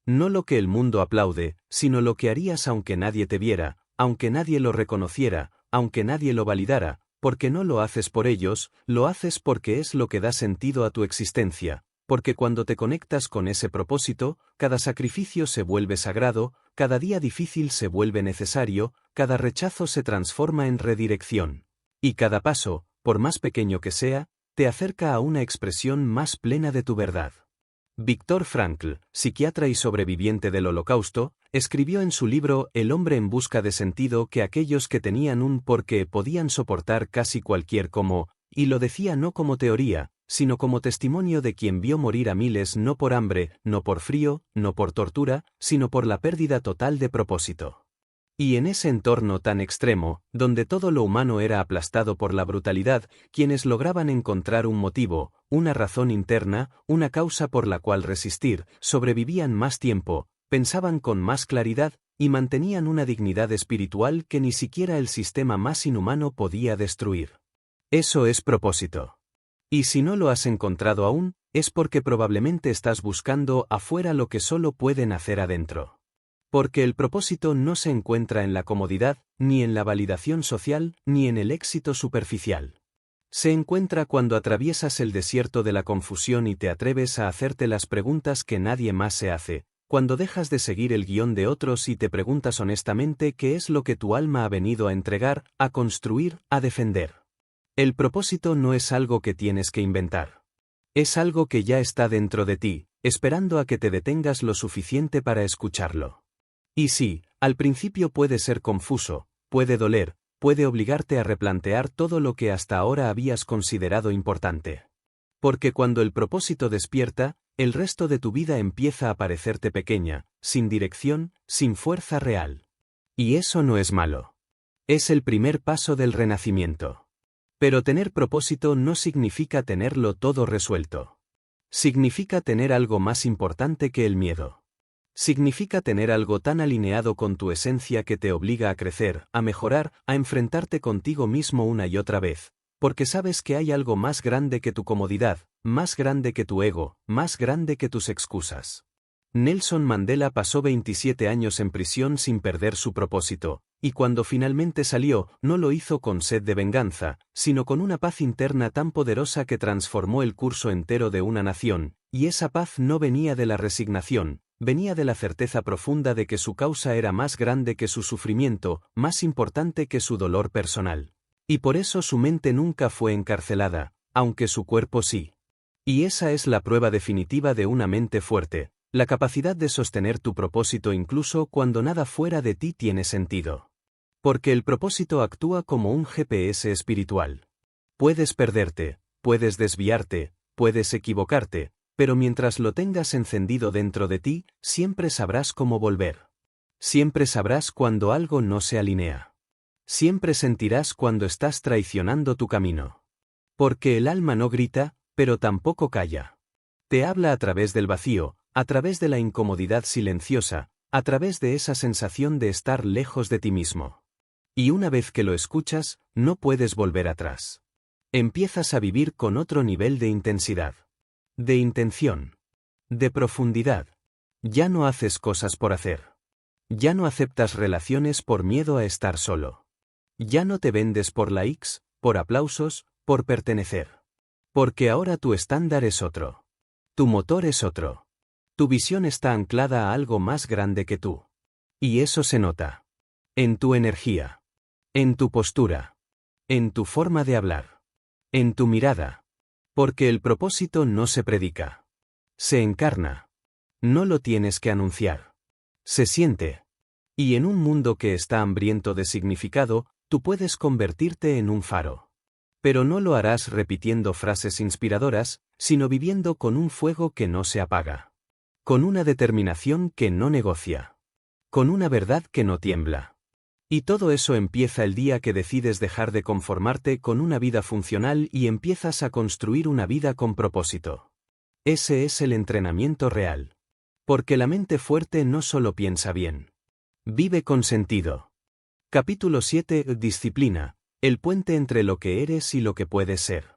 No lo que el mundo aplaude, sino lo que harías aunque nadie te viera, aunque nadie lo reconociera, aunque nadie lo validara, porque no lo haces por ellos, lo haces porque es lo que da sentido a tu existencia, porque cuando te conectas con ese propósito, cada sacrificio se vuelve sagrado, cada día difícil se vuelve necesario, cada rechazo se transforma en redirección. Y cada paso, por más pequeño que sea, te acerca a una expresión más plena de tu verdad. Viktor Frankl, psiquiatra y sobreviviente del Holocausto, escribió en su libro El hombre en busca de sentido que aquellos que tenían un porqué podían soportar casi cualquier cómo, y lo decía no como teoría, sino como testimonio de quien vio morir a miles no por hambre, no por frío, no por tortura, sino por la pérdida total de propósito. Y en ese entorno tan extremo, donde todo lo humano era aplastado por la brutalidad, quienes lograban encontrar un motivo, una razón interna, una causa por la cual resistir, sobrevivían más tiempo, pensaban con más claridad, y mantenían una dignidad espiritual que ni siquiera el sistema más inhumano podía destruir. Eso es propósito. Y si no lo has encontrado aún, es porque probablemente estás buscando afuera lo que solo pueden hacer adentro. Porque el propósito no se encuentra en la comodidad, ni en la validación social, ni en el éxito superficial. Se encuentra cuando atraviesas el desierto de la confusión y te atreves a hacerte las preguntas que nadie más se hace, cuando dejas de seguir el guión de otros y te preguntas honestamente qué es lo que tu alma ha venido a entregar, a construir, a defender. El propósito no es algo que tienes que inventar. Es algo que ya está dentro de ti, esperando a que te detengas lo suficiente para escucharlo. Y sí, al principio puede ser confuso, puede doler, puede obligarte a replantear todo lo que hasta ahora habías considerado importante. Porque cuando el propósito despierta, el resto de tu vida empieza a parecerte pequeña, sin dirección, sin fuerza real. Y eso no es malo. Es el primer paso del renacimiento. Pero tener propósito no significa tenerlo todo resuelto. Significa tener algo más importante que el miedo. Significa tener algo tan alineado con tu esencia que te obliga a crecer, a mejorar, a enfrentarte contigo mismo una y otra vez, porque sabes que hay algo más grande que tu comodidad, más grande que tu ego, más grande que tus excusas. Nelson Mandela pasó 27 años en prisión sin perder su propósito, y cuando finalmente salió, no lo hizo con sed de venganza, sino con una paz interna tan poderosa que transformó el curso entero de una nación, y esa paz no venía de la resignación, venía de la certeza profunda de que su causa era más grande que su sufrimiento, más importante que su dolor personal. Y por eso su mente nunca fue encarcelada, aunque su cuerpo sí. Y esa es la prueba definitiva de una mente fuerte, la capacidad de sostener tu propósito incluso cuando nada fuera de ti tiene sentido. Porque el propósito actúa como un GPS espiritual. Puedes perderte, puedes desviarte, puedes equivocarte, pero mientras lo tengas encendido dentro de ti, siempre sabrás cómo volver. Siempre sabrás cuando algo no se alinea. Siempre sentirás cuando estás traicionando tu camino. Porque el alma no grita, pero tampoco calla. Te habla a través del vacío, a través de la incomodidad silenciosa, a través de esa sensación de estar lejos de ti mismo. Y una vez que lo escuchas, no puedes volver atrás. Empiezas a vivir con otro nivel de intensidad. De intención. De profundidad. Ya no haces cosas por hacer. Ya no aceptas relaciones por miedo a estar solo. Ya no te vendes por likes, por aplausos, por pertenecer. Porque ahora tu estándar es otro. Tu motor es otro. Tu visión está anclada a algo más grande que tú. Y eso se nota. En tu energía. En tu postura. En tu forma de hablar. En tu mirada. Porque el propósito no se predica. Se encarna. No lo tienes que anunciar. Se siente. Y en un mundo que está hambriento de significado, tú puedes convertirte en un faro. Pero no lo harás repitiendo frases inspiradoras, sino viviendo con un fuego que no se apaga. Con una determinación que no negocia. Con una verdad que no tiembla. Y todo eso empieza el día que decides dejar de conformarte con una vida funcional y empiezas a construir una vida con propósito. Ese es el entrenamiento real. Porque la mente fuerte no solo piensa bien. Vive con sentido. Capítulo 7. Disciplina, el puente entre lo que eres y lo que puedes ser.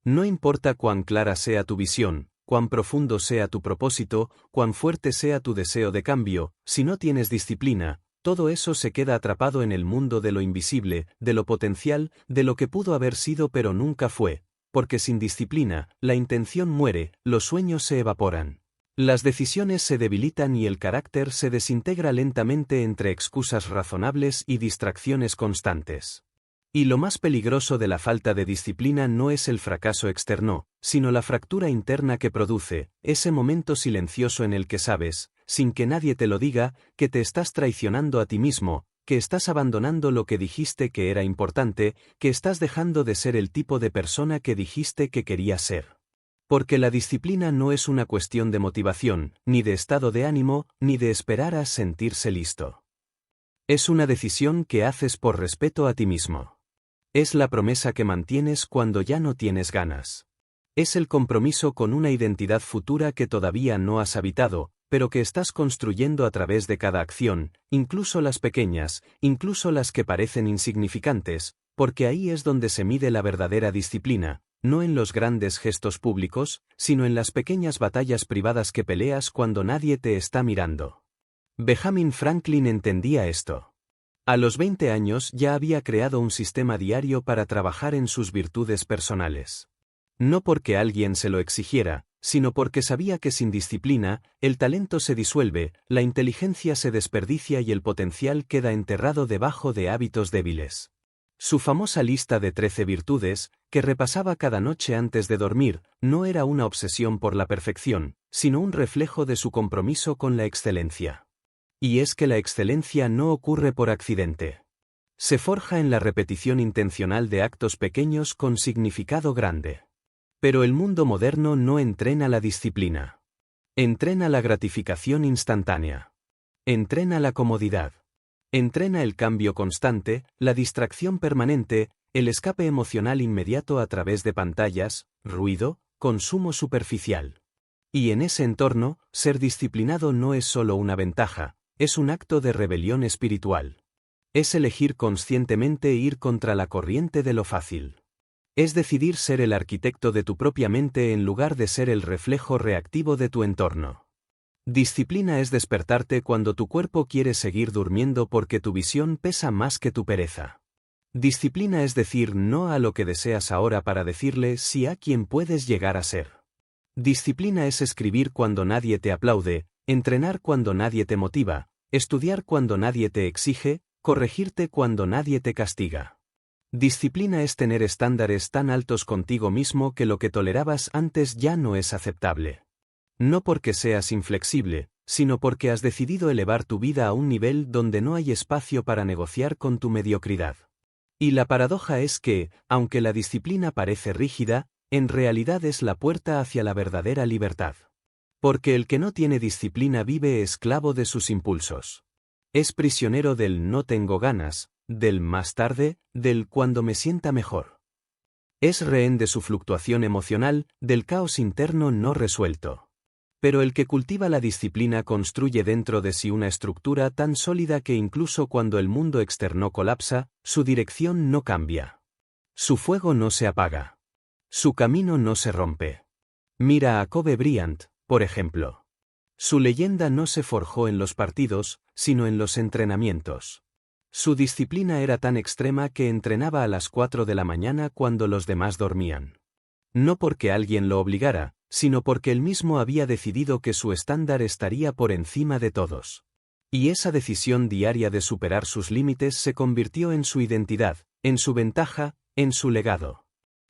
No importa cuán clara sea tu visión, cuán profundo sea tu propósito, cuán fuerte sea tu deseo de cambio, si no tienes disciplina, todo eso se queda atrapado en el mundo de lo invisible, de lo potencial, de lo que pudo haber sido pero nunca fue, porque sin disciplina, la intención muere, los sueños se evaporan. Las decisiones se debilitan y el carácter se desintegra lentamente entre excusas razonables y distracciones constantes. Y lo más peligroso de la falta de disciplina no es el fracaso externo, sino la fractura interna que produce, ese momento silencioso en el que sabes, sin que nadie te lo diga, que te estás traicionando a ti mismo, que estás abandonando lo que dijiste que era importante, que estás dejando de ser el tipo de persona que dijiste que querías ser. Porque la disciplina no es una cuestión de motivación, ni de estado de ánimo, ni de esperar a sentirse listo. Es una decisión que haces por respeto a ti mismo. Es la promesa que mantienes cuando ya no tienes ganas. Es el compromiso con una identidad futura que todavía no has habitado, pero que estás construyendo a través de cada acción, incluso las pequeñas, incluso las que parecen insignificantes, porque ahí es donde se mide la verdadera disciplina, no en los grandes gestos públicos, sino en las pequeñas batallas privadas que peleas cuando nadie te está mirando. Benjamin Franklin entendía esto. A los 20 años ya había creado un sistema diario para trabajar en sus virtudes personales. No porque alguien se lo exigiera, sino porque sabía que sin disciplina, el talento se disuelve, la inteligencia se desperdicia y el potencial queda enterrado debajo de hábitos débiles. Su famosa lista de 13 virtudes, que repasaba cada noche antes de dormir, no era una obsesión por la perfección, sino un reflejo de su compromiso con la excelencia. Y es que la excelencia no ocurre por accidente. Se forja en la repetición intencional de actos pequeños con significado grande. Pero el mundo moderno no entrena la disciplina. Entrena la gratificación instantánea. Entrena la comodidad. Entrena el cambio constante, la distracción permanente, el escape emocional inmediato a través de pantallas, ruido, consumo superficial. Y en ese entorno, ser disciplinado no es solo una ventaja, es un acto de rebelión espiritual. Es elegir conscientemente ir contra la corriente de lo fácil. Es decidir ser el arquitecto de tu propia mente en lugar de ser el reflejo reactivo de tu entorno. Disciplina es despertarte cuando tu cuerpo quiere seguir durmiendo porque tu visión pesa más que tu pereza. Disciplina es decir no a lo que deseas ahora para decirle sí a quien puedes llegar a ser. Disciplina es escribir cuando nadie te aplaude, entrenar cuando nadie te motiva, estudiar cuando nadie te exige, corregirte cuando nadie te castiga. Disciplina es tener estándares tan altos contigo mismo que lo que tolerabas antes ya no es aceptable. No porque seas inflexible, sino porque has decidido elevar tu vida a un nivel donde no hay espacio para negociar con tu mediocridad. Y la paradoja es que, aunque la disciplina parece rígida, en realidad es la puerta hacia la verdadera libertad. Porque el que no tiene disciplina vive esclavo de sus impulsos. Es prisionero del no tengo ganas, del más tarde, del cuando me sienta mejor. Es rehén de su fluctuación emocional, del caos interno no resuelto. Pero el que cultiva la disciplina construye dentro de sí una estructura tan sólida que incluso cuando el mundo externo colapsa, su dirección no cambia. Su fuego no se apaga. Su camino no se rompe. Mira a Kobe Bryant, por ejemplo. Su leyenda no se forjó en los partidos, sino en los entrenamientos. Su disciplina era tan extrema que entrenaba a las 4 de la mañana cuando los demás dormían. No porque alguien lo obligara, sino porque él mismo había decidido que su estándar estaría por encima de todos. Y esa decisión diaria de superar sus límites se convirtió en su identidad, en su ventaja, en su legado.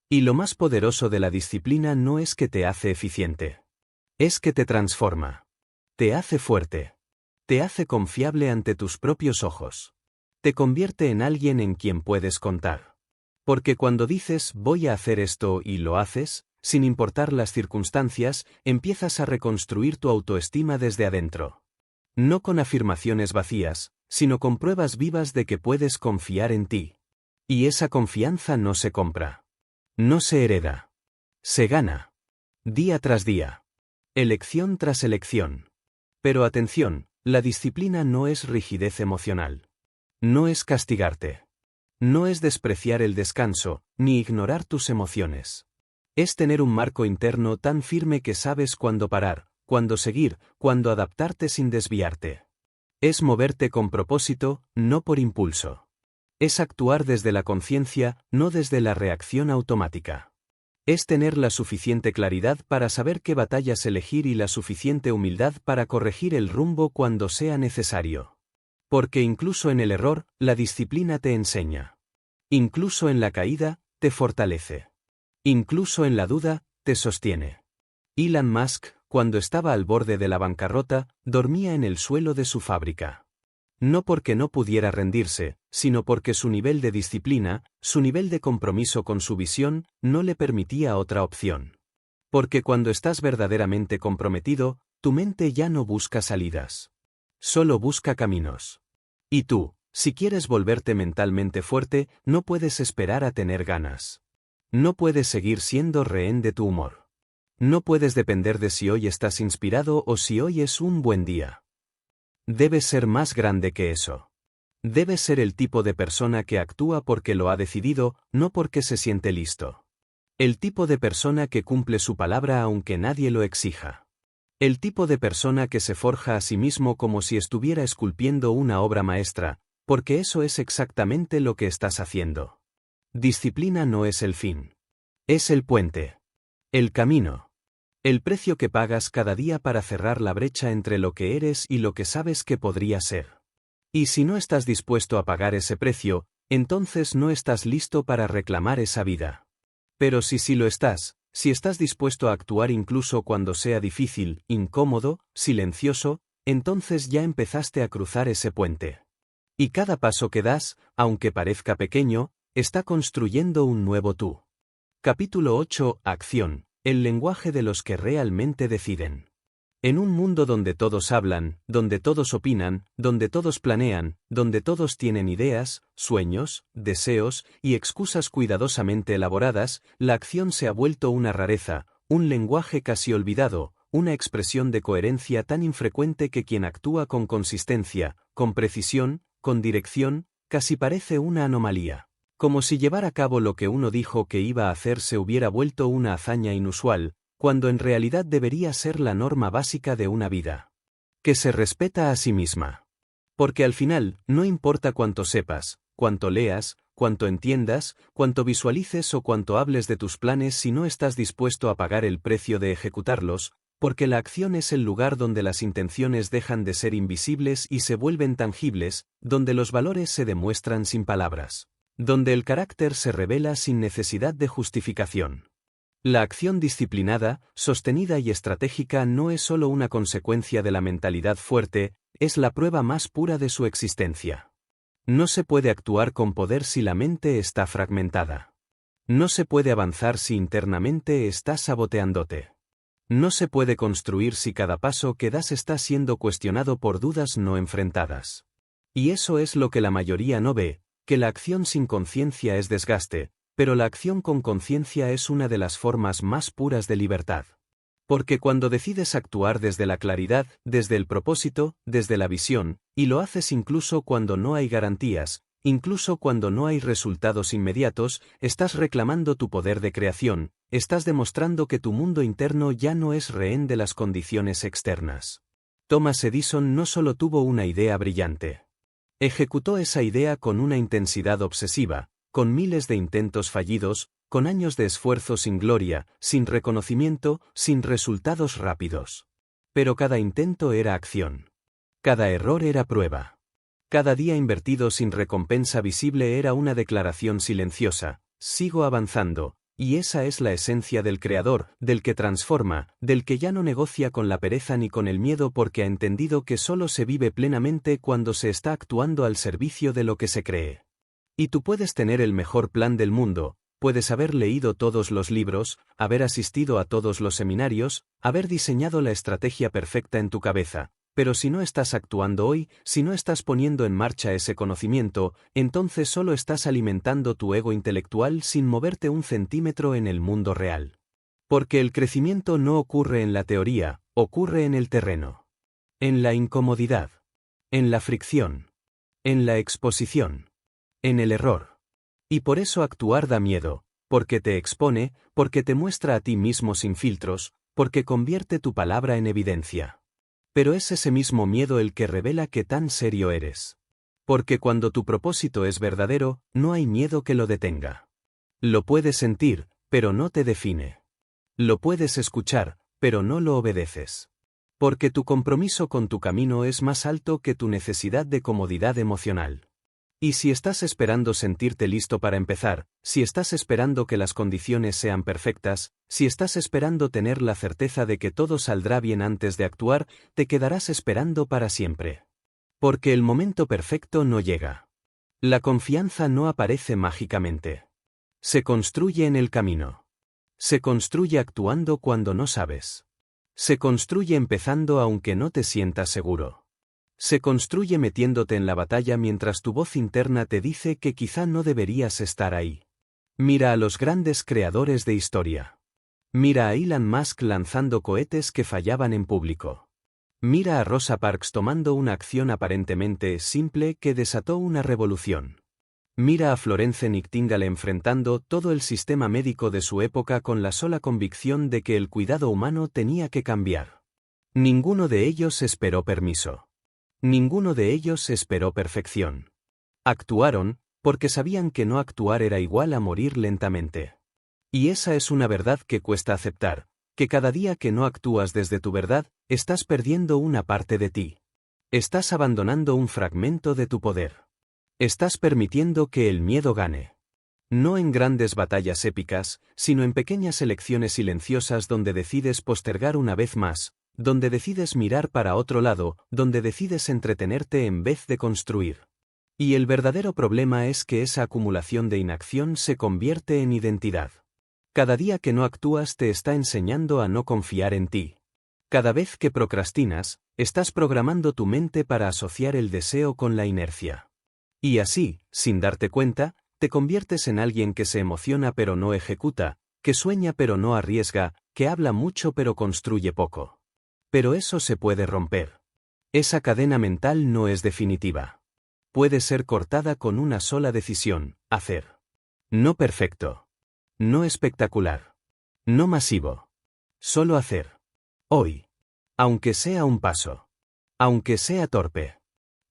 Y lo más poderoso de la disciplina no es que te hace eficiente. Es que te transforma. Te hace fuerte. Te hace confiable ante tus propios ojos. Te convierte en alguien en quien puedes contar. Porque cuando dices voy a hacer esto y lo haces, sin importar las circunstancias, empiezas a reconstruir tu autoestima desde adentro. No con afirmaciones vacías, sino con pruebas vivas de que puedes confiar en ti. Y esa confianza no se compra. No se hereda. Se gana. Día tras día. Elección tras elección. Pero atención, la disciplina no es rigidez emocional. No es castigarte. No es despreciar el descanso, ni ignorar tus emociones. Es tener un marco interno tan firme que sabes cuándo parar, cuándo seguir, cuándo adaptarte sin desviarte. Es moverte con propósito, no por impulso. Es actuar desde la conciencia, no desde la reacción automática. Es tener la suficiente claridad para saber qué batallas elegir y la suficiente humildad para corregir el rumbo cuando sea necesario. Porque incluso en el error, la disciplina te enseña. Incluso en la caída, te fortalece. Incluso en la duda, te sostiene. Elon Musk, cuando estaba al borde de la bancarrota, dormía en el suelo de su fábrica. No porque no pudiera rendirse, sino porque su nivel de disciplina, su nivel de compromiso con su visión, no le permitía otra opción. Porque cuando estás verdaderamente comprometido, tu mente ya no busca salidas. Solo busca caminos. Y tú, si quieres volverte mentalmente fuerte, no puedes esperar a tener ganas. No puedes seguir siendo rehén de tu humor. No puedes depender de si hoy estás inspirado o si hoy es un buen día. Debes ser más grande que eso. Debes ser el tipo de persona que actúa porque lo ha decidido, no porque se siente listo. El tipo de persona que cumple su palabra aunque nadie lo exija. El tipo de persona que se forja a sí mismo como si estuviera esculpiendo una obra maestra, porque eso es exactamente lo que estás haciendo. Disciplina no es el fin. Es el puente. El camino. El precio que pagas cada día para cerrar la brecha entre lo que eres y lo que sabes que podría ser. Y si no estás dispuesto a pagar ese precio, entonces no estás listo para reclamar esa vida. Pero si sí lo estás, si estás dispuesto a actuar incluso cuando sea difícil, incómodo, silencioso, entonces ya empezaste a cruzar ese puente. Y cada paso que das, aunque parezca pequeño, está construyendo un nuevo tú. Capítulo 8. Acción. El lenguaje de los que realmente deciden. En un mundo donde todos hablan, donde todos opinan, donde todos planean, donde todos tienen ideas, sueños, deseos y excusas cuidadosamente elaboradas, la acción se ha vuelto una rareza, un lenguaje casi olvidado, una expresión de coherencia tan infrecuente que quien actúa con consistencia, con precisión, con dirección, casi parece una anomalía. Como si llevar a cabo lo que uno dijo que iba a hacer se hubiera vuelto una hazaña inusual, cuando en realidad debería ser la norma básica de una vida. Que se respeta a sí misma. Porque al final, no importa cuánto sepas, cuánto leas, cuánto entiendas, cuánto visualices o cuánto hables de tus planes si no estás dispuesto a pagar el precio de ejecutarlos, porque la acción es el lugar donde las intenciones dejan de ser invisibles y se vuelven tangibles, donde los valores se demuestran sin palabras, donde el carácter se revela sin necesidad de justificación. La acción disciplinada, sostenida y estratégica no es solo una consecuencia de la mentalidad fuerte, es la prueba más pura de su existencia. No se puede actuar con poder si la mente está fragmentada. No se puede avanzar si internamente estás saboteándote. No se puede construir si cada paso que das está siendo cuestionado por dudas no enfrentadas. Y eso es lo que la mayoría no ve, que la acción sin conciencia es desgaste, pero la acción con conciencia es una de las formas más puras de libertad. Porque cuando decides actuar desde la claridad, desde el propósito, desde la visión, y lo haces incluso cuando no hay garantías, incluso cuando no hay resultados inmediatos, estás reclamando tu poder de creación, estás demostrando que tu mundo interno ya no es rehén de las condiciones externas. Thomas Edison no solo tuvo una idea brillante. Ejecutó esa idea con una intensidad obsesiva, con miles de intentos fallidos, con años de esfuerzo sin gloria, sin reconocimiento, sin resultados rápidos. Pero cada intento era acción. Cada error era prueba. Cada día invertido sin recompensa visible era una declaración silenciosa: sigo avanzando, y esa es la esencia del creador, del que transforma, del que ya no negocia con la pereza ni con el miedo porque ha entendido que solo se vive plenamente cuando se está actuando al servicio de lo que se cree. Y tú puedes tener el mejor plan del mundo, puedes haber leído todos los libros, haber asistido a todos los seminarios, haber diseñado la estrategia perfecta en tu cabeza, pero si no estás actuando hoy, si no estás poniendo en marcha ese conocimiento, entonces solo estás alimentando tu ego intelectual sin moverte un centímetro en el mundo real. Porque el crecimiento no ocurre en la teoría, ocurre en el terreno. En la incomodidad. En la fricción. En la exposición. En el error. Y por eso actuar da miedo, porque te expone, porque te muestra a ti mismo sin filtros, porque convierte tu palabra en evidencia. Pero es ese mismo miedo el que revela qué tan serio eres. Porque cuando tu propósito es verdadero, no hay miedo que lo detenga. Lo puedes sentir, pero no te define. Lo puedes escuchar, pero no lo obedeces. Porque tu compromiso con tu camino es más alto que tu necesidad de comodidad emocional. Y si estás esperando sentirte listo para empezar, si estás esperando que las condiciones sean perfectas, si estás esperando tener la certeza de que todo saldrá bien antes de actuar, te quedarás esperando para siempre. Porque el momento perfecto no llega. La confianza no aparece mágicamente. Se construye en el camino. Se construye actuando cuando no sabes. Se construye empezando aunque no te sientas seguro. Se construye metiéndote en la batalla mientras tu voz interna te dice que quizá no deberías estar ahí. Mira a los grandes creadores de historia. Mira a Elon Musk lanzando cohetes que fallaban en público. Mira a Rosa Parks tomando una acción aparentemente simple que desató una revolución. Mira a Florence Nightingale enfrentando todo el sistema médico de su época con la sola convicción de que el cuidado humano tenía que cambiar. Ninguno de ellos esperó permiso. Ninguno de ellos esperó perfección. Actuaron, porque sabían que no actuar era igual a morir lentamente. Y esa es una verdad que cuesta aceptar, que cada día que no actúas desde tu verdad, estás perdiendo una parte de ti. Estás abandonando un fragmento de tu poder. Estás permitiendo que el miedo gane. No en grandes batallas épicas, sino en pequeñas elecciones silenciosas donde decides postergar una vez más, donde decides mirar para otro lado, donde decides entretenerte en vez de construir. Y el verdadero problema es que esa acumulación de inacción se convierte en identidad. Cada día que no actúas te está enseñando a no confiar en ti. Cada vez que procrastinas, estás programando tu mente para asociar el deseo con la inercia. Y así, sin darte cuenta, te conviertes en alguien que se emociona pero no ejecuta, que sueña pero no arriesga, que habla mucho pero construye poco. Pero eso se puede romper. Esa cadena mental no es definitiva. Puede ser cortada con una sola decisión: hacer. No perfecto. No espectacular. No masivo. Solo hacer. Hoy. Aunque sea un paso. Aunque sea torpe.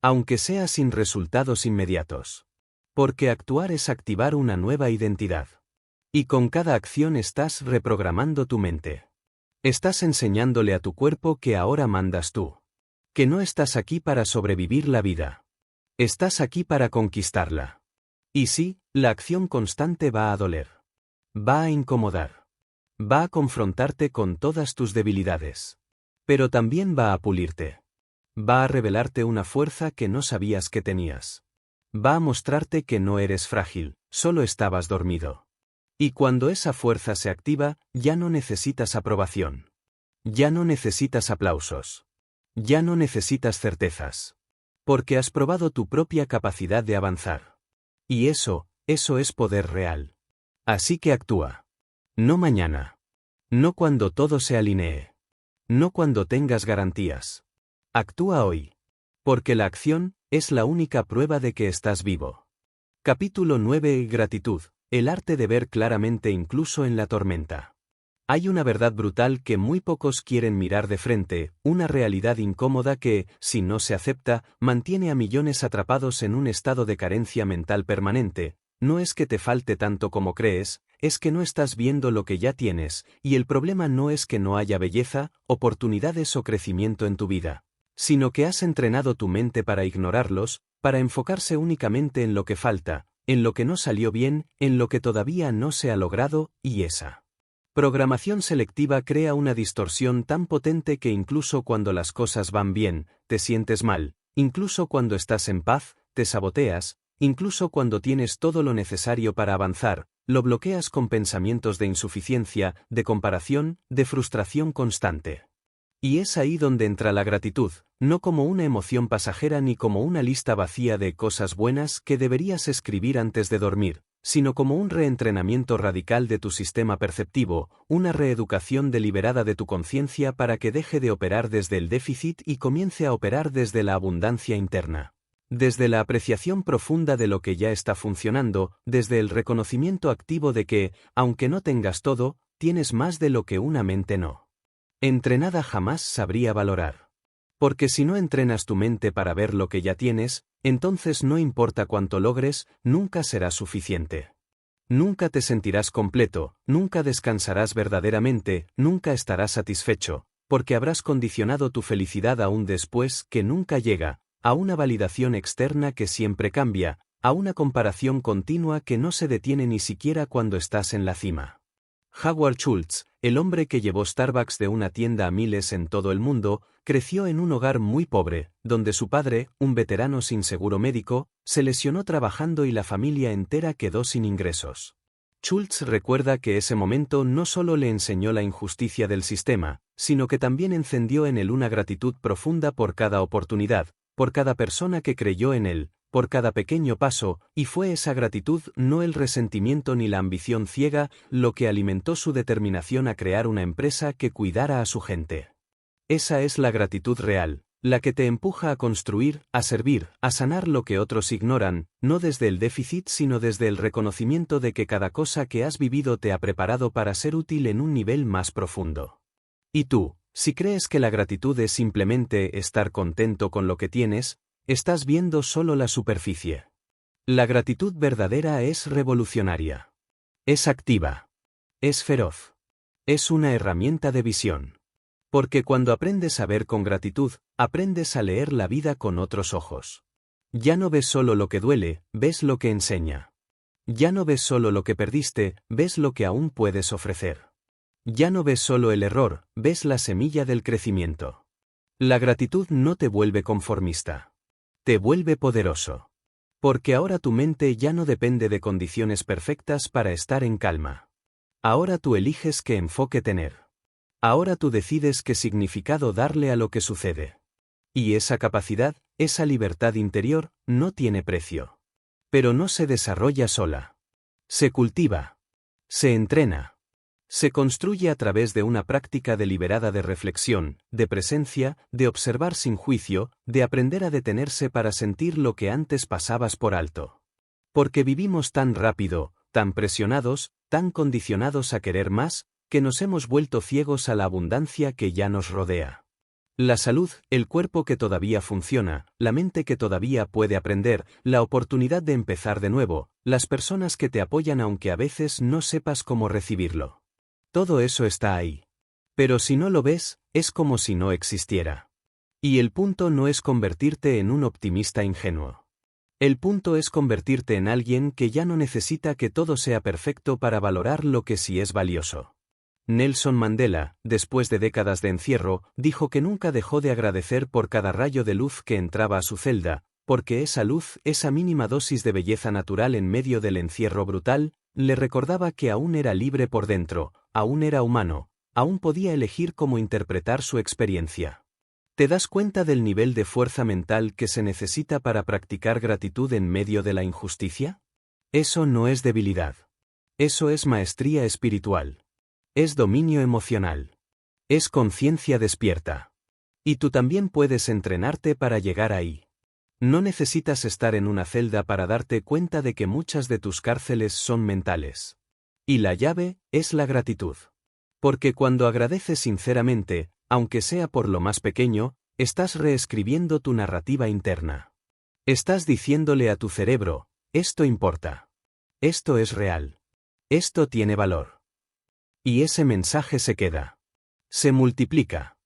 Aunque sea sin resultados inmediatos. Porque actuar es activar una nueva identidad. Y con cada acción estás reprogramando tu mente. Estás enseñándole a tu cuerpo que ahora mandas tú. Que no estás aquí para sobrevivir la vida. Estás aquí para conquistarla. Y sí, la acción constante va a doler. Va a incomodar. Va a confrontarte con todas tus debilidades. Pero también va a pulirte. Va a revelarte una fuerza que no sabías que tenías. Va a mostrarte que no eres frágil, solo estabas dormido. Y cuando esa fuerza se activa, ya no necesitas aprobación. Ya no necesitas aplausos. Ya no necesitas certezas. Porque has probado tu propia capacidad de avanzar. Y eso es poder real. Así que actúa. No mañana. No cuando todo se alinee. No cuando tengas garantías. Actúa hoy. Porque la acción es la única prueba de que estás vivo. Capítulo 9. Gratitud. El arte de ver claramente incluso en la tormenta. Hay una verdad brutal que muy pocos quieren mirar de frente, una realidad incómoda que, si no se acepta, mantiene a millones atrapados en un estado de carencia mental permanente. No es que te falte tanto como crees, es que no estás viendo lo que ya tienes, y el problema no es que no haya belleza, oportunidades o crecimiento en tu vida, sino que has entrenado tu mente para ignorarlos, para enfocarse únicamente en lo que falta, en lo que no salió bien, en lo que todavía no se ha logrado, y esa programación selectiva crea una distorsión tan potente que incluso cuando las cosas van bien, te sientes mal, incluso cuando estás en paz, te saboteas, incluso cuando tienes todo lo necesario para avanzar, lo bloqueas con pensamientos de insuficiencia, de comparación, de frustración constante. Y es ahí donde entra la gratitud, no como una emoción pasajera ni como una lista vacía de cosas buenas que deberías escribir antes de dormir, sino como un reentrenamiento radical de tu sistema perceptivo, una reeducación deliberada de tu conciencia para que deje de operar desde el déficit y comience a operar desde la abundancia interna. Desde la apreciación profunda de lo que ya está funcionando, desde el reconocimiento activo de que, aunque no tengas todo, tienes más de lo que una mente no entrenada jamás sabría valorar. Porque si no entrenas tu mente para ver lo que ya tienes, entonces no importa cuánto logres, nunca será suficiente. Nunca te sentirás completo, nunca descansarás verdaderamente, nunca estarás satisfecho, porque habrás condicionado tu felicidad a un después que nunca llega, a una validación externa que siempre cambia, a una comparación continua que no se detiene ni siquiera cuando estás en la cima. Howard Schultz, el hombre que llevó Starbucks de una tienda a miles en todo el mundo, creció en un hogar muy pobre, donde su padre, un veterano sin seguro médico, se lesionó trabajando y la familia entera quedó sin ingresos. Schultz recuerda que ese momento no solo le enseñó la injusticia del sistema, sino que también encendió en él una gratitud profunda por cada oportunidad, por cada persona que creyó en él, por cada pequeño paso, y fue esa gratitud, no el resentimiento ni la ambición ciega, lo que alimentó su determinación a crear una empresa que cuidara a su gente. Esa es la gratitud real, la que te empuja a construir, a servir, a sanar lo que otros ignoran, no desde el déficit sino desde el reconocimiento de que cada cosa que has vivido te ha preparado para ser útil en un nivel más profundo. Y tú, si crees que la gratitud es simplemente estar contento con lo que tienes, estás viendo solo la superficie. La gratitud verdadera es revolucionaria. Es activa. Es feroz. Es una herramienta de visión. Porque cuando aprendes a ver con gratitud, aprendes a leer la vida con otros ojos. Ya no ves solo lo que duele, ves lo que enseña. Ya no ves solo lo que perdiste, ves lo que aún puedes ofrecer. Ya no ves solo el error, ves la semilla del crecimiento. La gratitud no te vuelve conformista. Te vuelve poderoso. Porque ahora tu mente ya no depende de condiciones perfectas para estar en calma. Ahora tú eliges qué enfoque tener. Ahora tú decides qué significado darle a lo que sucede. Y esa capacidad, esa libertad interior, no tiene precio. Pero no se desarrolla sola. Se cultiva. Se entrena. Se construye a través de una práctica deliberada de reflexión, de presencia, de observar sin juicio, de aprender a detenerse para sentir lo que antes pasabas por alto. Porque vivimos tan rápido, tan presionados, tan condicionados a querer más, que nos hemos vuelto ciegos a la abundancia que ya nos rodea. La salud, el cuerpo que todavía funciona, la mente que todavía puede aprender, la oportunidad de empezar de nuevo, las personas que te apoyan aunque a veces no sepas cómo recibirlo. Todo eso está ahí. Pero si no lo ves, es como si no existiera. Y el punto no es convertirte en un optimista ingenuo. El punto es convertirte en alguien que ya no necesita que todo sea perfecto para valorar lo que sí es valioso. Nelson Mandela, después de décadas de encierro, dijo que nunca dejó de agradecer por cada rayo de luz que entraba a su celda, porque esa luz, esa mínima dosis de belleza natural en medio del encierro brutal, le recordaba que aún era libre por dentro, aún era humano, aún podía elegir cómo interpretar su experiencia. ¿Te das cuenta del nivel de fuerza mental que se necesita para practicar gratitud en medio de la injusticia? Eso no es debilidad. Eso es maestría espiritual. Es dominio emocional. Es conciencia despierta. Y tú también puedes entrenarte para llegar ahí. No necesitas estar en una celda para darte cuenta de que muchas de tus cárceles son mentales. Y la llave es la gratitud. Porque cuando agradeces sinceramente, aunque sea por lo más pequeño, estás reescribiendo tu narrativa interna. Estás diciéndole a tu cerebro, esto importa. Esto es real. Esto tiene valor. Y ese mensaje se queda. Se multiplica.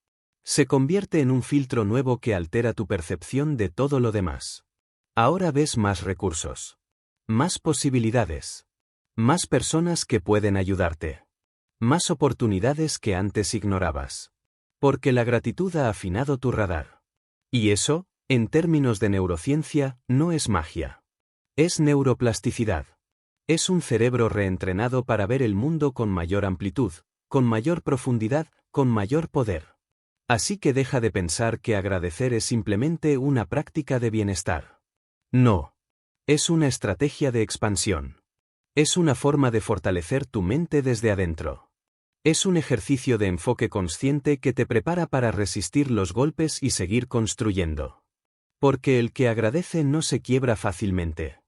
Se convierte en un filtro nuevo que altera tu percepción de todo lo demás. Ahora ves más recursos. Más posibilidades. Más personas que pueden ayudarte. Más oportunidades que antes ignorabas. Porque la gratitud ha afinado tu radar. Y eso, en términos de neurociencia, no es magia. Es neuroplasticidad. Es un cerebro reentrenado para ver el mundo con mayor amplitud, con mayor profundidad, con mayor poder. Así que deja de pensar que agradecer es simplemente una práctica de bienestar. No. Es una estrategia de expansión. Es una forma de fortalecer tu mente desde adentro. Es un ejercicio de enfoque consciente que te prepara para resistir los golpes y seguir construyendo. Porque el que agradece no se quiebra fácilmente.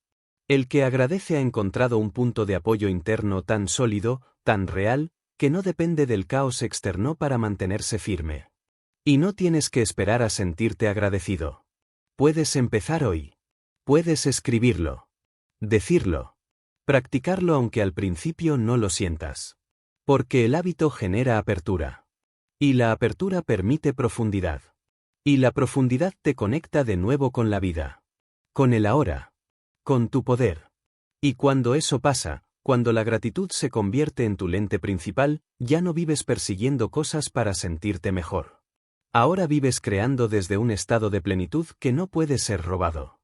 El que agradece ha encontrado un punto de apoyo interno tan sólido, tan real, que no depende del caos externo para mantenerse firme. Y no tienes que esperar a sentirte agradecido. Puedes empezar hoy. Puedes escribirlo. Decirlo. Practicarlo aunque al principio no lo sientas. Porque el hábito genera apertura. Y la apertura permite profundidad. Y la profundidad te conecta de nuevo con la vida. Con el ahora. Con tu poder. Y cuando eso pasa, cuando la gratitud se convierte en tu lente principal, ya no vives persiguiendo cosas para sentirte mejor. Ahora vives creando desde un estado de plenitud que no puede ser robado.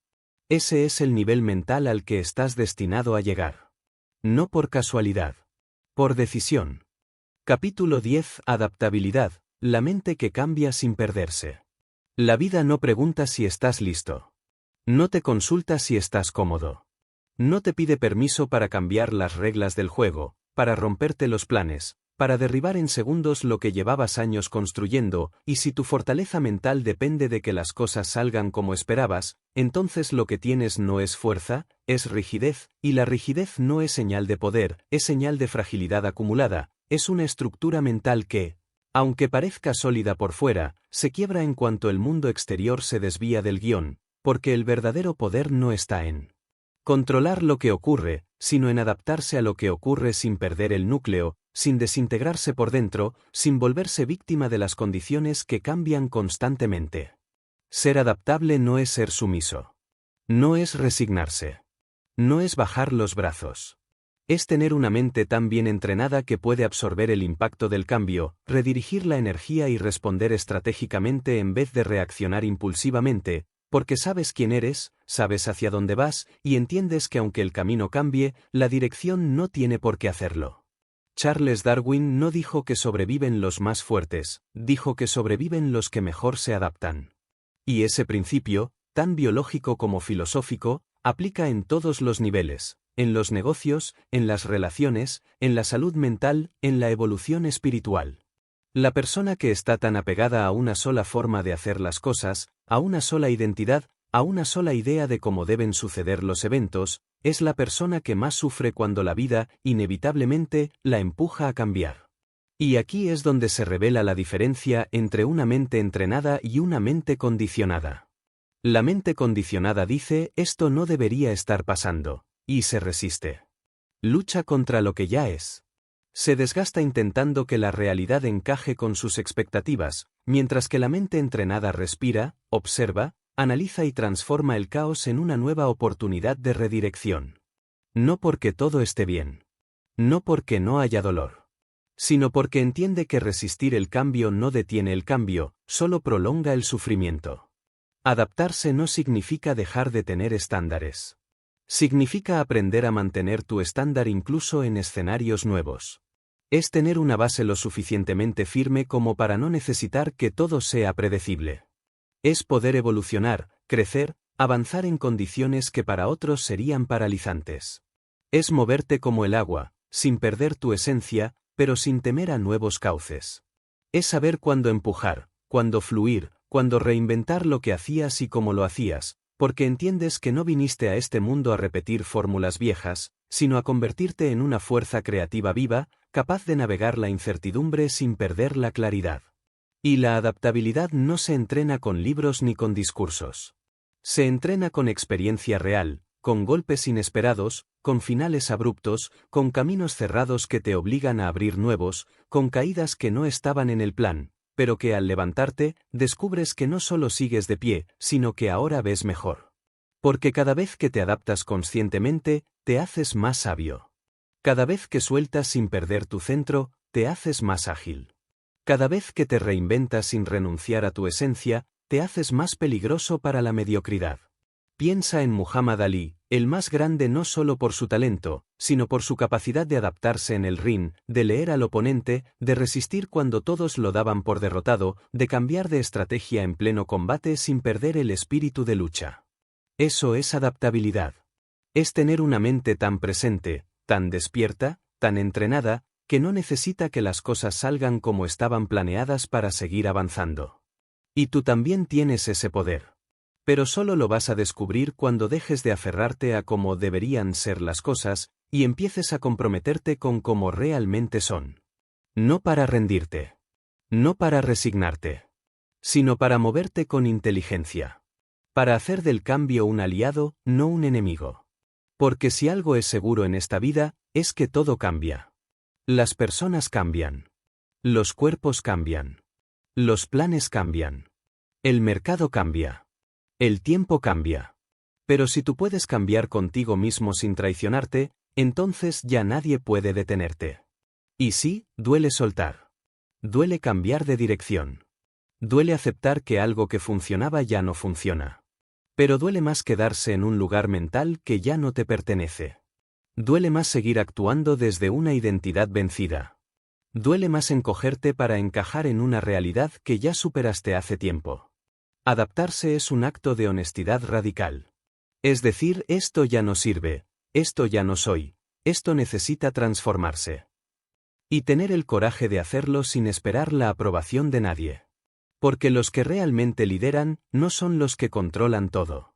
Ese es el nivel mental al que estás destinado a llegar. No por casualidad. Por decisión. Capítulo 10. Adaptabilidad, la mente que cambia sin perderse. La vida no pregunta si estás listo. No te consulta si estás cómodo. No te pide permiso para cambiar las reglas del juego, para romperte los planes, para derribar en segundos lo que llevabas años construyendo, y si tu fortaleza mental depende de que las cosas salgan como esperabas, entonces lo que tienes no es fuerza, es rigidez, y la rigidez no es señal de poder, es señal de fragilidad acumulada, es una estructura mental que, aunque parezca sólida por fuera, se quiebra en cuanto el mundo exterior se desvía del guión, porque el verdadero poder no está en controlar lo que ocurre, sino en adaptarse a lo que ocurre sin perder el núcleo, sin desintegrarse por dentro, sin volverse víctima de las condiciones que cambian constantemente. Ser adaptable no es ser sumiso. No es resignarse. No es bajar los brazos. Es tener una mente tan bien entrenada que puede absorber el impacto del cambio, redirigir la energía y responder estratégicamente en vez de reaccionar impulsivamente, Porque sabes quién eres, sabes hacia dónde vas, y entiendes que aunque el camino cambie, la dirección no tiene por qué hacerlo. Charles Darwin no dijo que sobreviven los más fuertes, dijo que sobreviven los que mejor se adaptan. Y ese principio, tan biológico como filosófico, aplica en todos los niveles, en los negocios, en las relaciones, en la salud mental, en la evolución espiritual. La persona que está tan apegada a una sola forma de hacer las cosas, a una sola identidad, a una sola idea de cómo deben suceder los eventos, es la persona que más sufre cuando la vida, inevitablemente, la empuja a cambiar. Y aquí es donde se revela la diferencia entre una mente entrenada y una mente condicionada. La mente condicionada dice, esto no debería estar pasando, y se resiste. Lucha contra lo que ya es. Se desgasta intentando que la realidad encaje con sus expectativas, mientras que la mente entrenada respira, observa, analiza y transforma el caos en una nueva oportunidad de redirección. No porque todo esté bien. No porque no haya dolor. Sino porque entiende que resistir el cambio no detiene el cambio, solo prolonga el sufrimiento. Adaptarse no significa dejar de tener estándares. Significa aprender a mantener tu estándar incluso en escenarios nuevos. Es tener una base lo suficientemente firme como para no necesitar que todo sea predecible. Es poder evolucionar, crecer, avanzar en condiciones que para otros serían paralizantes. Es moverte como el agua, sin perder tu esencia, pero sin temer a nuevos cauces. Es saber cuándo empujar, cuándo fluir, cuándo reinventar lo que hacías y cómo lo hacías, porque entiendes que no viniste a este mundo a repetir fórmulas viejas, sino a convertirte en una fuerza creativa viva, capaz de navegar la incertidumbre sin perder la claridad. Y la adaptabilidad no se entrena con libros ni con discursos. Se entrena con experiencia real, con golpes inesperados, con finales abruptos, con caminos cerrados que te obligan a abrir nuevos, con caídas que no estaban en el plan, pero que al levantarte, descubres que no solo sigues de pie, sino que ahora ves mejor. Porque cada vez que te adaptas conscientemente, te haces más sabio. Cada vez que sueltas sin perder tu centro, te haces más ágil. Cada vez que te reinventas sin renunciar a tu esencia, te haces más peligroso para la mediocridad. Piensa en Muhammad Ali, el más grande no solo por su talento, sino por su capacidad de adaptarse en el ring, de leer al oponente, de resistir cuando todos lo daban por derrotado, de cambiar de estrategia en pleno combate sin perder el espíritu de lucha. Eso es adaptabilidad. Es tener una mente tan presente, tan despierta, tan entrenada, que no necesita que las cosas salgan como estaban planeadas para seguir avanzando. Y tú también tienes ese poder. Pero solo lo vas a descubrir cuando dejes de aferrarte a cómo deberían ser las cosas, y empieces a comprometerte con cómo realmente son. No para rendirte. No para resignarte. Sino para moverte con inteligencia. Para hacer del cambio un aliado, no un enemigo. Porque si algo es seguro en esta vida, es que todo cambia. Las personas cambian. Los cuerpos cambian. Los planes cambian. El mercado cambia. El tiempo cambia. Pero si tú puedes cambiar contigo mismo sin traicionarte, entonces ya nadie puede detenerte. Y sí, duele soltar. Duele cambiar de dirección. Duele aceptar que algo que funcionaba ya no funciona. Pero duele más quedarse en un lugar mental que ya no te pertenece. Duele más seguir actuando desde una identidad vencida. Duele más encogerte para encajar en una realidad que ya superaste hace tiempo. Adaptarse es un acto de honestidad radical. Es decir, esto ya no sirve, esto ya no soy, esto necesita transformarse. Y tener el coraje de hacerlo sin esperar la aprobación de nadie. Porque los que realmente lideran no son los que controlan todo.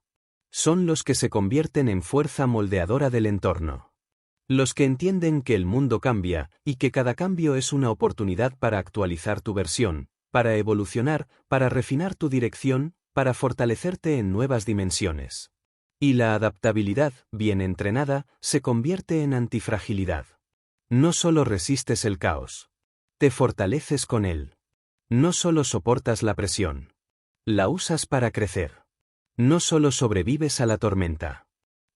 Son los que se convierten en fuerza moldeadora del entorno. Los que entienden que el mundo cambia, y que cada cambio es una oportunidad para actualizar tu versión, para evolucionar, para refinar tu dirección, para fortalecerte en nuevas dimensiones. Y la adaptabilidad, bien entrenada, se convierte en antifragilidad. No solo resistes el caos. Te fortaleces con él. No solo soportas la presión. La usas para crecer. No solo sobrevives a la tormenta.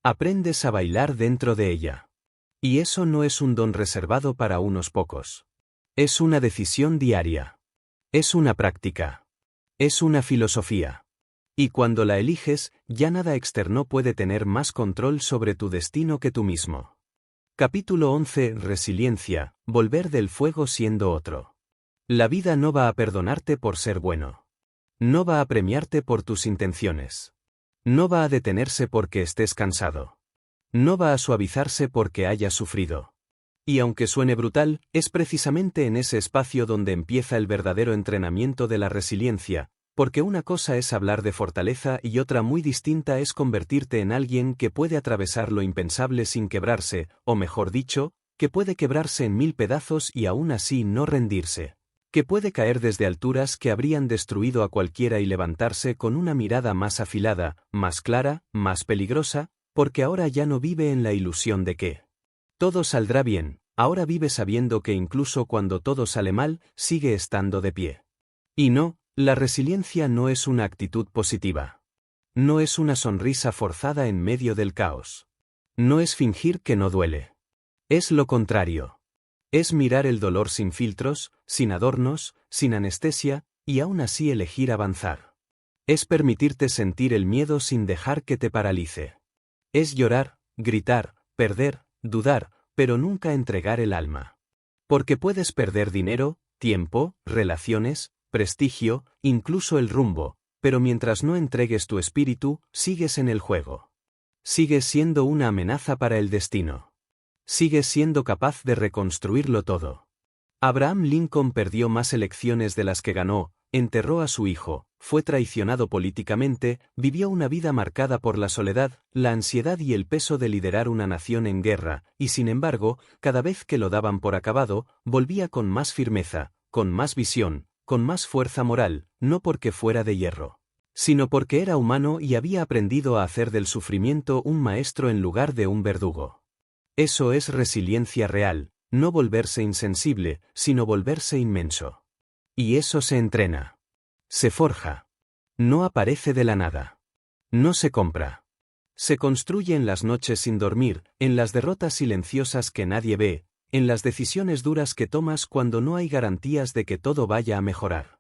Aprendes a bailar dentro de ella. Y eso no es un don reservado para unos pocos. Es una decisión diaria. Es una práctica. Es una filosofía. Y cuando la eliges, ya nada externo puede tener más control sobre tu destino que tú mismo. Capítulo 11. Resiliencia, volver del fuego siendo otro. La vida no va a perdonarte por ser bueno. No va a premiarte por tus intenciones. No va a detenerse porque estés cansado. No va a suavizarse porque hayas sufrido. Y aunque suene brutal, es precisamente en ese espacio donde empieza el verdadero entrenamiento de la resiliencia, porque una cosa es hablar de fortaleza y otra muy distinta es convertirte en alguien que puede atravesar lo impensable sin quebrarse, o mejor dicho, que puede quebrarse en 1000 pedazos y aún así no rendirse. Que puede caer desde alturas que habrían destruido a cualquiera y levantarse con una mirada más afilada, más clara, más peligrosa, porque ahora ya no vive en la ilusión de que todo saldrá bien, ahora vive sabiendo que incluso cuando todo sale mal, sigue estando de pie. Y no, la resiliencia no es una actitud positiva. No es una sonrisa forzada en medio del caos. No es fingir que no duele. Es lo contrario. Es mirar el dolor sin filtros, sin adornos, sin anestesia, y aún así elegir avanzar. Es permitirte sentir el miedo sin dejar que te paralice. Es llorar, gritar, perder, dudar, pero nunca entregar el alma. Porque puedes perder dinero, tiempo, relaciones, prestigio, incluso el rumbo, pero mientras no entregues tu espíritu, sigues en el juego. Sigues siendo una amenaza para el destino. Sigues siendo capaz de reconstruirlo todo. Abraham Lincoln perdió más elecciones de las que ganó, enterró a su hijo, fue traicionado políticamente, vivió una vida marcada por la soledad, la ansiedad y el peso de liderar una nación en guerra, y sin embargo, cada vez que lo daban por acabado, volvía con más firmeza, con más visión, con más fuerza moral, no porque fuera de hierro, sino porque era humano y había aprendido a hacer del sufrimiento un maestro en lugar de un verdugo. Eso es resiliencia real, no volverse insensible, sino volverse inmenso. Y eso se entrena. Se forja. No aparece de la nada. No se compra. Se construye en las noches sin dormir, en las derrotas silenciosas que nadie ve, en las decisiones duras que tomas cuando no hay garantías de que todo vaya a mejorar.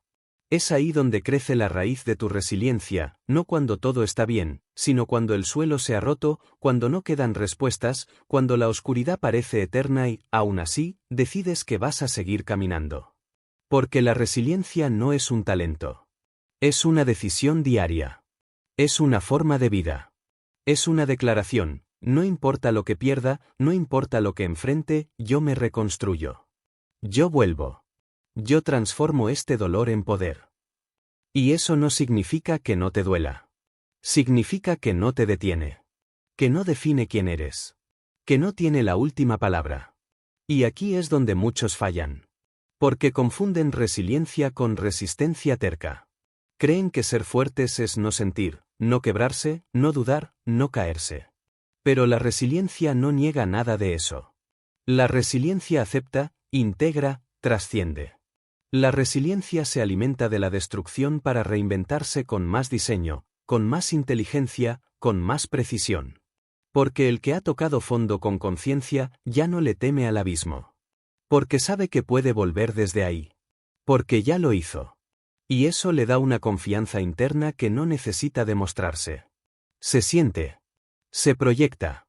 Es ahí donde crece la raíz de tu resiliencia, no cuando todo está bien, sino cuando el suelo se ha roto, cuando no quedan respuestas, cuando la oscuridad parece eterna y, aún así, decides que vas a seguir caminando. Porque la resiliencia no es un talento. Es una decisión diaria. Es una forma de vida. Es una declaración, no importa lo que pierda, no importa lo que enfrente, yo me reconstruyo. Yo vuelvo. Yo transformo este dolor en poder. Y eso no significa que no te duela. Significa que no te detiene. Que no define quién eres. Que no tiene la última palabra. Y aquí es donde muchos fallan. Porque confunden resiliencia con resistencia terca. Creen que ser fuertes es no sentir, no quebrarse, no dudar, no caerse. Pero la resiliencia no niega nada de eso. La resiliencia acepta, integra, trasciende. La resiliencia se alimenta de la destrucción para reinventarse con más diseño, con más inteligencia, con más precisión. Porque el que ha tocado fondo con conciencia ya no le teme al abismo. Porque sabe que puede volver desde ahí. Porque ya lo hizo. Y eso le da una confianza interna que no necesita demostrarse. Se siente. Se proyecta.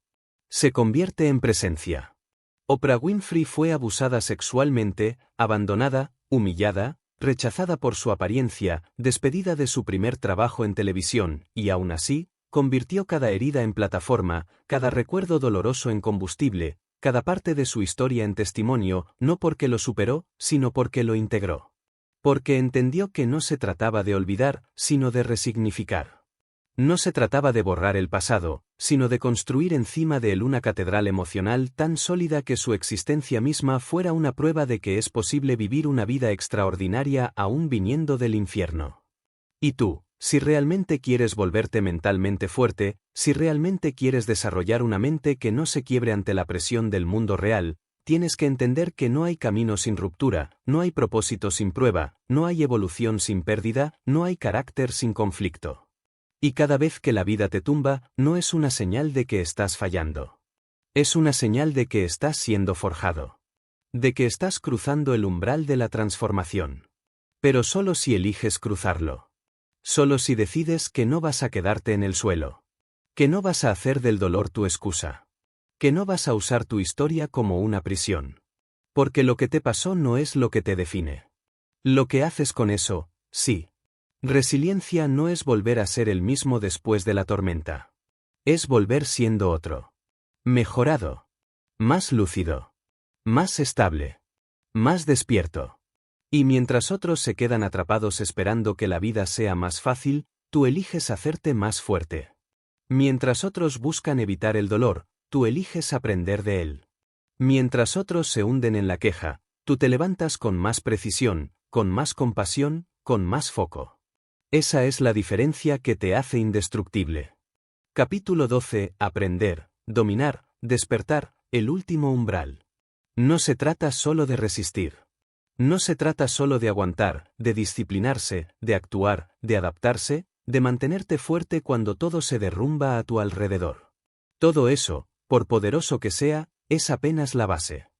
Se convierte en presencia. Oprah Winfrey fue abusada sexualmente, abandonada, humillada, rechazada por su apariencia, despedida de su primer trabajo en televisión, y aún así, convirtió cada herida en plataforma, cada recuerdo doloroso en combustible, cada parte de su historia en testimonio, no porque lo superó, sino porque lo integró. Porque entendió que no se trataba de olvidar, sino de resignificar. No se trataba de borrar el pasado, sino de construir encima de él una catedral emocional tan sólida que su existencia misma fuera una prueba de que es posible vivir una vida extraordinaria aún viniendo del infierno. Y tú, si realmente quieres volverte mentalmente fuerte, si realmente quieres desarrollar una mente que no se quiebre ante la presión del mundo real, tienes que entender que no hay camino sin ruptura, no hay propósito sin prueba, no hay evolución sin pérdida, no hay carácter sin conflicto. Y cada vez que la vida te tumba, no es una señal de que estás fallando. Es una señal de que estás siendo forjado. De que estás cruzando el umbral de la transformación. Pero solo si eliges cruzarlo. Solo si decides que no vas a quedarte en el suelo. Que no vas a hacer del dolor tu excusa. Que no vas a usar tu historia como una prisión. Porque lo que te pasó no es lo que te define. Lo que haces con eso, sí. Resiliencia no es volver a ser el mismo después de la tormenta. Es volver siendo otro. Mejorado. Más lúcido. Más estable. Más despierto. Y mientras otros se quedan atrapados esperando que la vida sea más fácil, tú eliges hacerte más fuerte. Mientras otros buscan evitar el dolor, tú eliges aprender de él. Mientras otros se hunden en la queja, tú te levantas con más precisión, con más compasión, con más foco. Esa es la diferencia que te hace indestructible. Capítulo 12. Aprender, dominar, despertar, el último umbral. No se trata solo de resistir. No se trata solo de aguantar, de disciplinarse, de actuar, de adaptarse, de mantenerte fuerte cuando todo se derrumba a tu alrededor. Todo eso, por poderoso que sea, es apenas la base.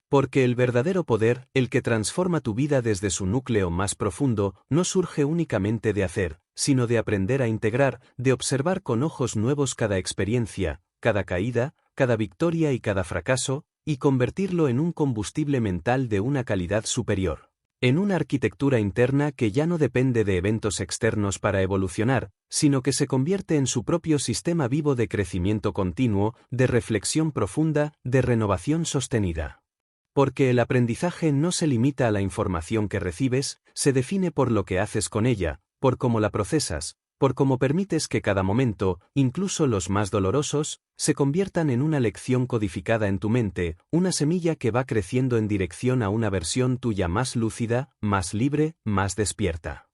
Porque el verdadero poder, el que transforma tu vida desde su núcleo más profundo, no surge únicamente de hacer, sino de aprender a integrar, de observar con ojos nuevos cada experiencia, cada caída, cada victoria y cada fracaso, y convertirlo en un combustible mental de una calidad superior. En una arquitectura interna que ya no depende de eventos externos para evolucionar, sino que se convierte en su propio sistema vivo de crecimiento continuo, de reflexión profunda, de renovación sostenida. Porque el aprendizaje no se limita a la información que recibes, se define por lo que haces con ella, por cómo la procesas, por cómo permites que cada momento, incluso los más dolorosos, se conviertan en una lección codificada en tu mente, una semilla que va creciendo en dirección a una versión tuya más lúcida, más libre, más despierta.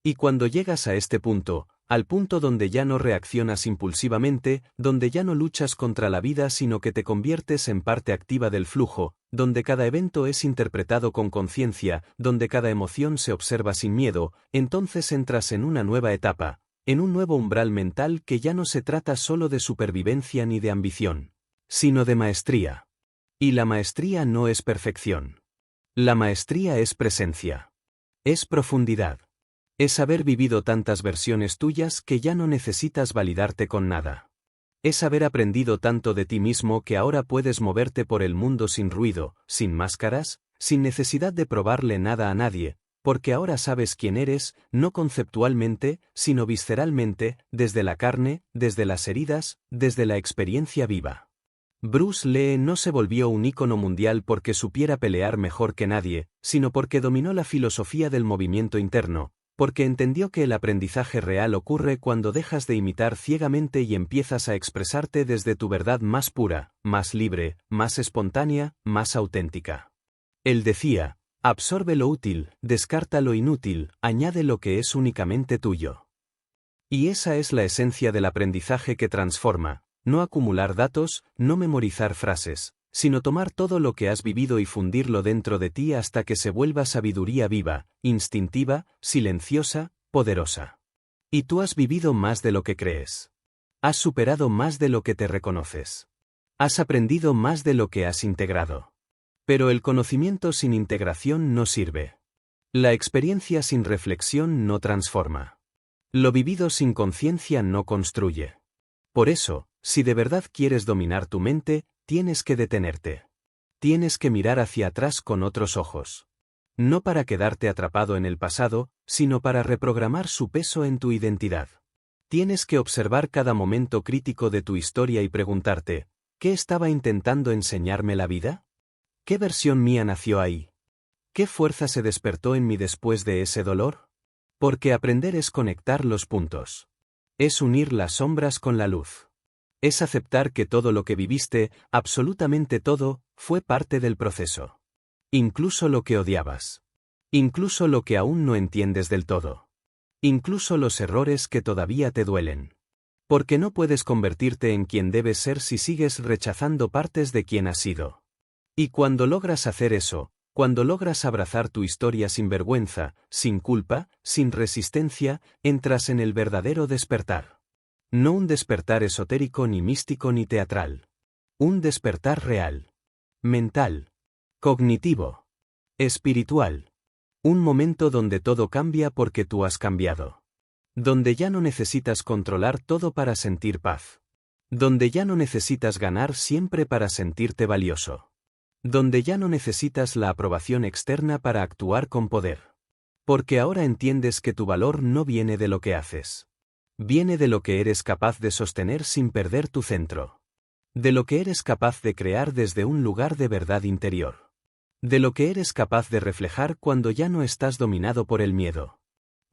Y cuando llegas a este punto, al punto donde ya no reaccionas impulsivamente, donde ya no luchas contra la vida sino que te conviertes en parte activa del flujo, donde cada evento es interpretado con conciencia, donde cada emoción se observa sin miedo, entonces entras en una nueva etapa, en un nuevo umbral mental que ya no se trata solo de supervivencia ni de ambición, sino de maestría. Y la maestría no es perfección. La maestría es presencia. Es profundidad. Es haber vivido tantas versiones tuyas que ya no necesitas validarte con nada. Es haber aprendido tanto de ti mismo que ahora puedes moverte por el mundo sin ruido, sin máscaras, sin necesidad de probarle nada a nadie, porque ahora sabes quién eres, no conceptualmente, sino visceralmente, desde la carne, desde las heridas, desde la experiencia viva. Bruce Lee no se volvió un ícono mundial porque supiera pelear mejor que nadie, sino porque dominó la filosofía del movimiento interno, porque entendió que el aprendizaje real ocurre cuando dejas de imitar ciegamente y empiezas a expresarte desde tu verdad más pura, más libre, más espontánea, más auténtica. Él decía, absorbe lo útil, descarta lo inútil, añade lo que es únicamente tuyo. Y esa es la esencia del aprendizaje que transforma, no acumular datos, no memorizar frases, sino tomar todo lo que has vivido y fundirlo dentro de ti hasta que se vuelva sabiduría viva, instintiva, silenciosa, poderosa. Y tú has vivido más de lo que crees. Has superado más de lo que te reconoces. Has aprendido más de lo que has integrado. Pero el conocimiento sin integración no sirve. La experiencia sin reflexión no transforma. Lo vivido sin conciencia no construye. Por eso, si de verdad quieres dominar tu mente, tienes que detenerte. Tienes que mirar hacia atrás con otros ojos. No para quedarte atrapado en el pasado, sino para reprogramar su peso en tu identidad. Tienes que observar cada momento crítico de tu historia y preguntarte, ¿qué estaba intentando enseñarme la vida? ¿Qué versión mía nació ahí? ¿Qué fuerza se despertó en mí después de ese dolor? Porque aprender es conectar los puntos. Es unir las sombras con la luz. Es aceptar que todo lo que viviste, absolutamente todo, fue parte del proceso. Incluso lo que odiabas. Incluso lo que aún no entiendes del todo. Incluso los errores que todavía te duelen. Porque no puedes convertirte en quien debes ser si sigues rechazando partes de quien has sido. Y cuando logras hacer eso, cuando logras abrazar tu historia sin vergüenza, sin culpa, sin resistencia, entras en el verdadero despertar. No un despertar esotérico ni místico ni teatral. Un despertar real. Mental. Cognitivo. Espiritual. Un momento donde todo cambia porque tú has cambiado. Donde ya no necesitas controlar todo para sentir paz. Donde ya no necesitas ganar siempre para sentirte valioso. Donde ya no necesitas la aprobación externa para actuar con poder. Porque ahora entiendes que tu valor no viene de lo que haces. Viene de lo que eres capaz de sostener sin perder tu centro. De lo que eres capaz de crear desde un lugar de verdad interior. De lo que eres capaz de reflejar cuando ya no estás dominado por el miedo.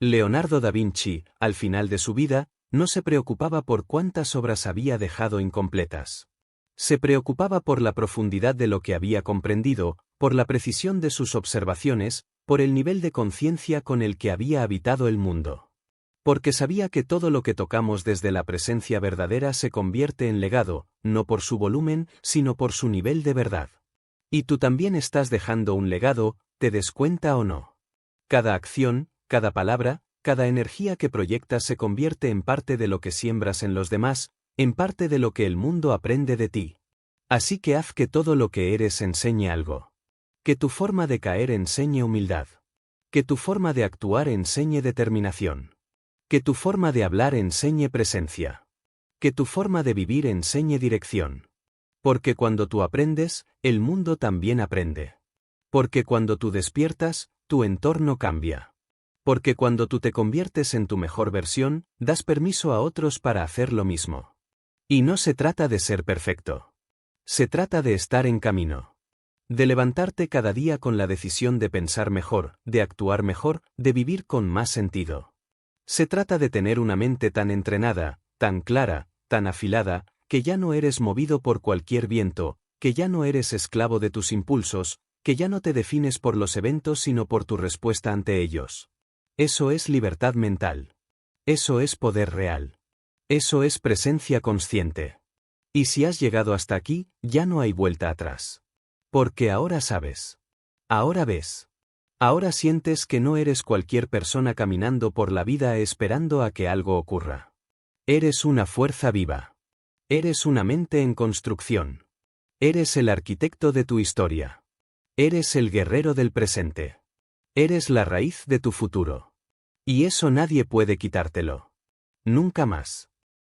Leonardo da Vinci, al final de su vida, no se preocupaba por cuántas obras había dejado incompletas. Se preocupaba por la profundidad de lo que había comprendido, por la precisión de sus observaciones, por el nivel de conciencia con el que había habitado el mundo. Porque sabía que todo lo que tocamos desde la presencia verdadera se convierte en legado, no por su volumen, sino por su nivel de verdad. Y tú también estás dejando un legado, te des cuenta o no. Cada acción, cada palabra, cada energía que proyectas se convierte en parte de lo que siembras en los demás, en parte de lo que el mundo aprende de ti. Así que haz que todo lo que eres enseñe algo. Que tu forma de caer enseñe humildad. Que tu forma de actuar enseñe determinación. Que tu forma de hablar enseñe presencia. Que tu forma de vivir enseñe dirección. Porque cuando tú aprendes, el mundo también aprende. Porque cuando tú despiertas, tu entorno cambia. Porque cuando tú te conviertes en tu mejor versión, das permiso a otros para hacer lo mismo. Y no se trata de ser perfecto. Se trata de estar en camino. De levantarte cada día con la decisión de pensar mejor, de actuar mejor, de vivir con más sentido. Se trata de tener una mente tan entrenada, tan clara, tan afilada, que ya no eres movido por cualquier viento, que ya no eres esclavo de tus impulsos, que ya no te defines por los eventos sino por tu respuesta ante ellos. Eso es libertad mental. Eso es poder real. Eso es presencia consciente. Y si has llegado hasta aquí, ya no hay vuelta atrás. Porque ahora sabes. Ahora ves. Ahora sientes que no eres cualquier persona caminando por la vida esperando a que algo ocurra. Eres una fuerza viva. Eres una mente en construcción. Eres el arquitecto de tu historia. Eres el guerrero del presente. Eres la raíz de tu futuro. Y eso nadie puede quitártelo. Nunca más.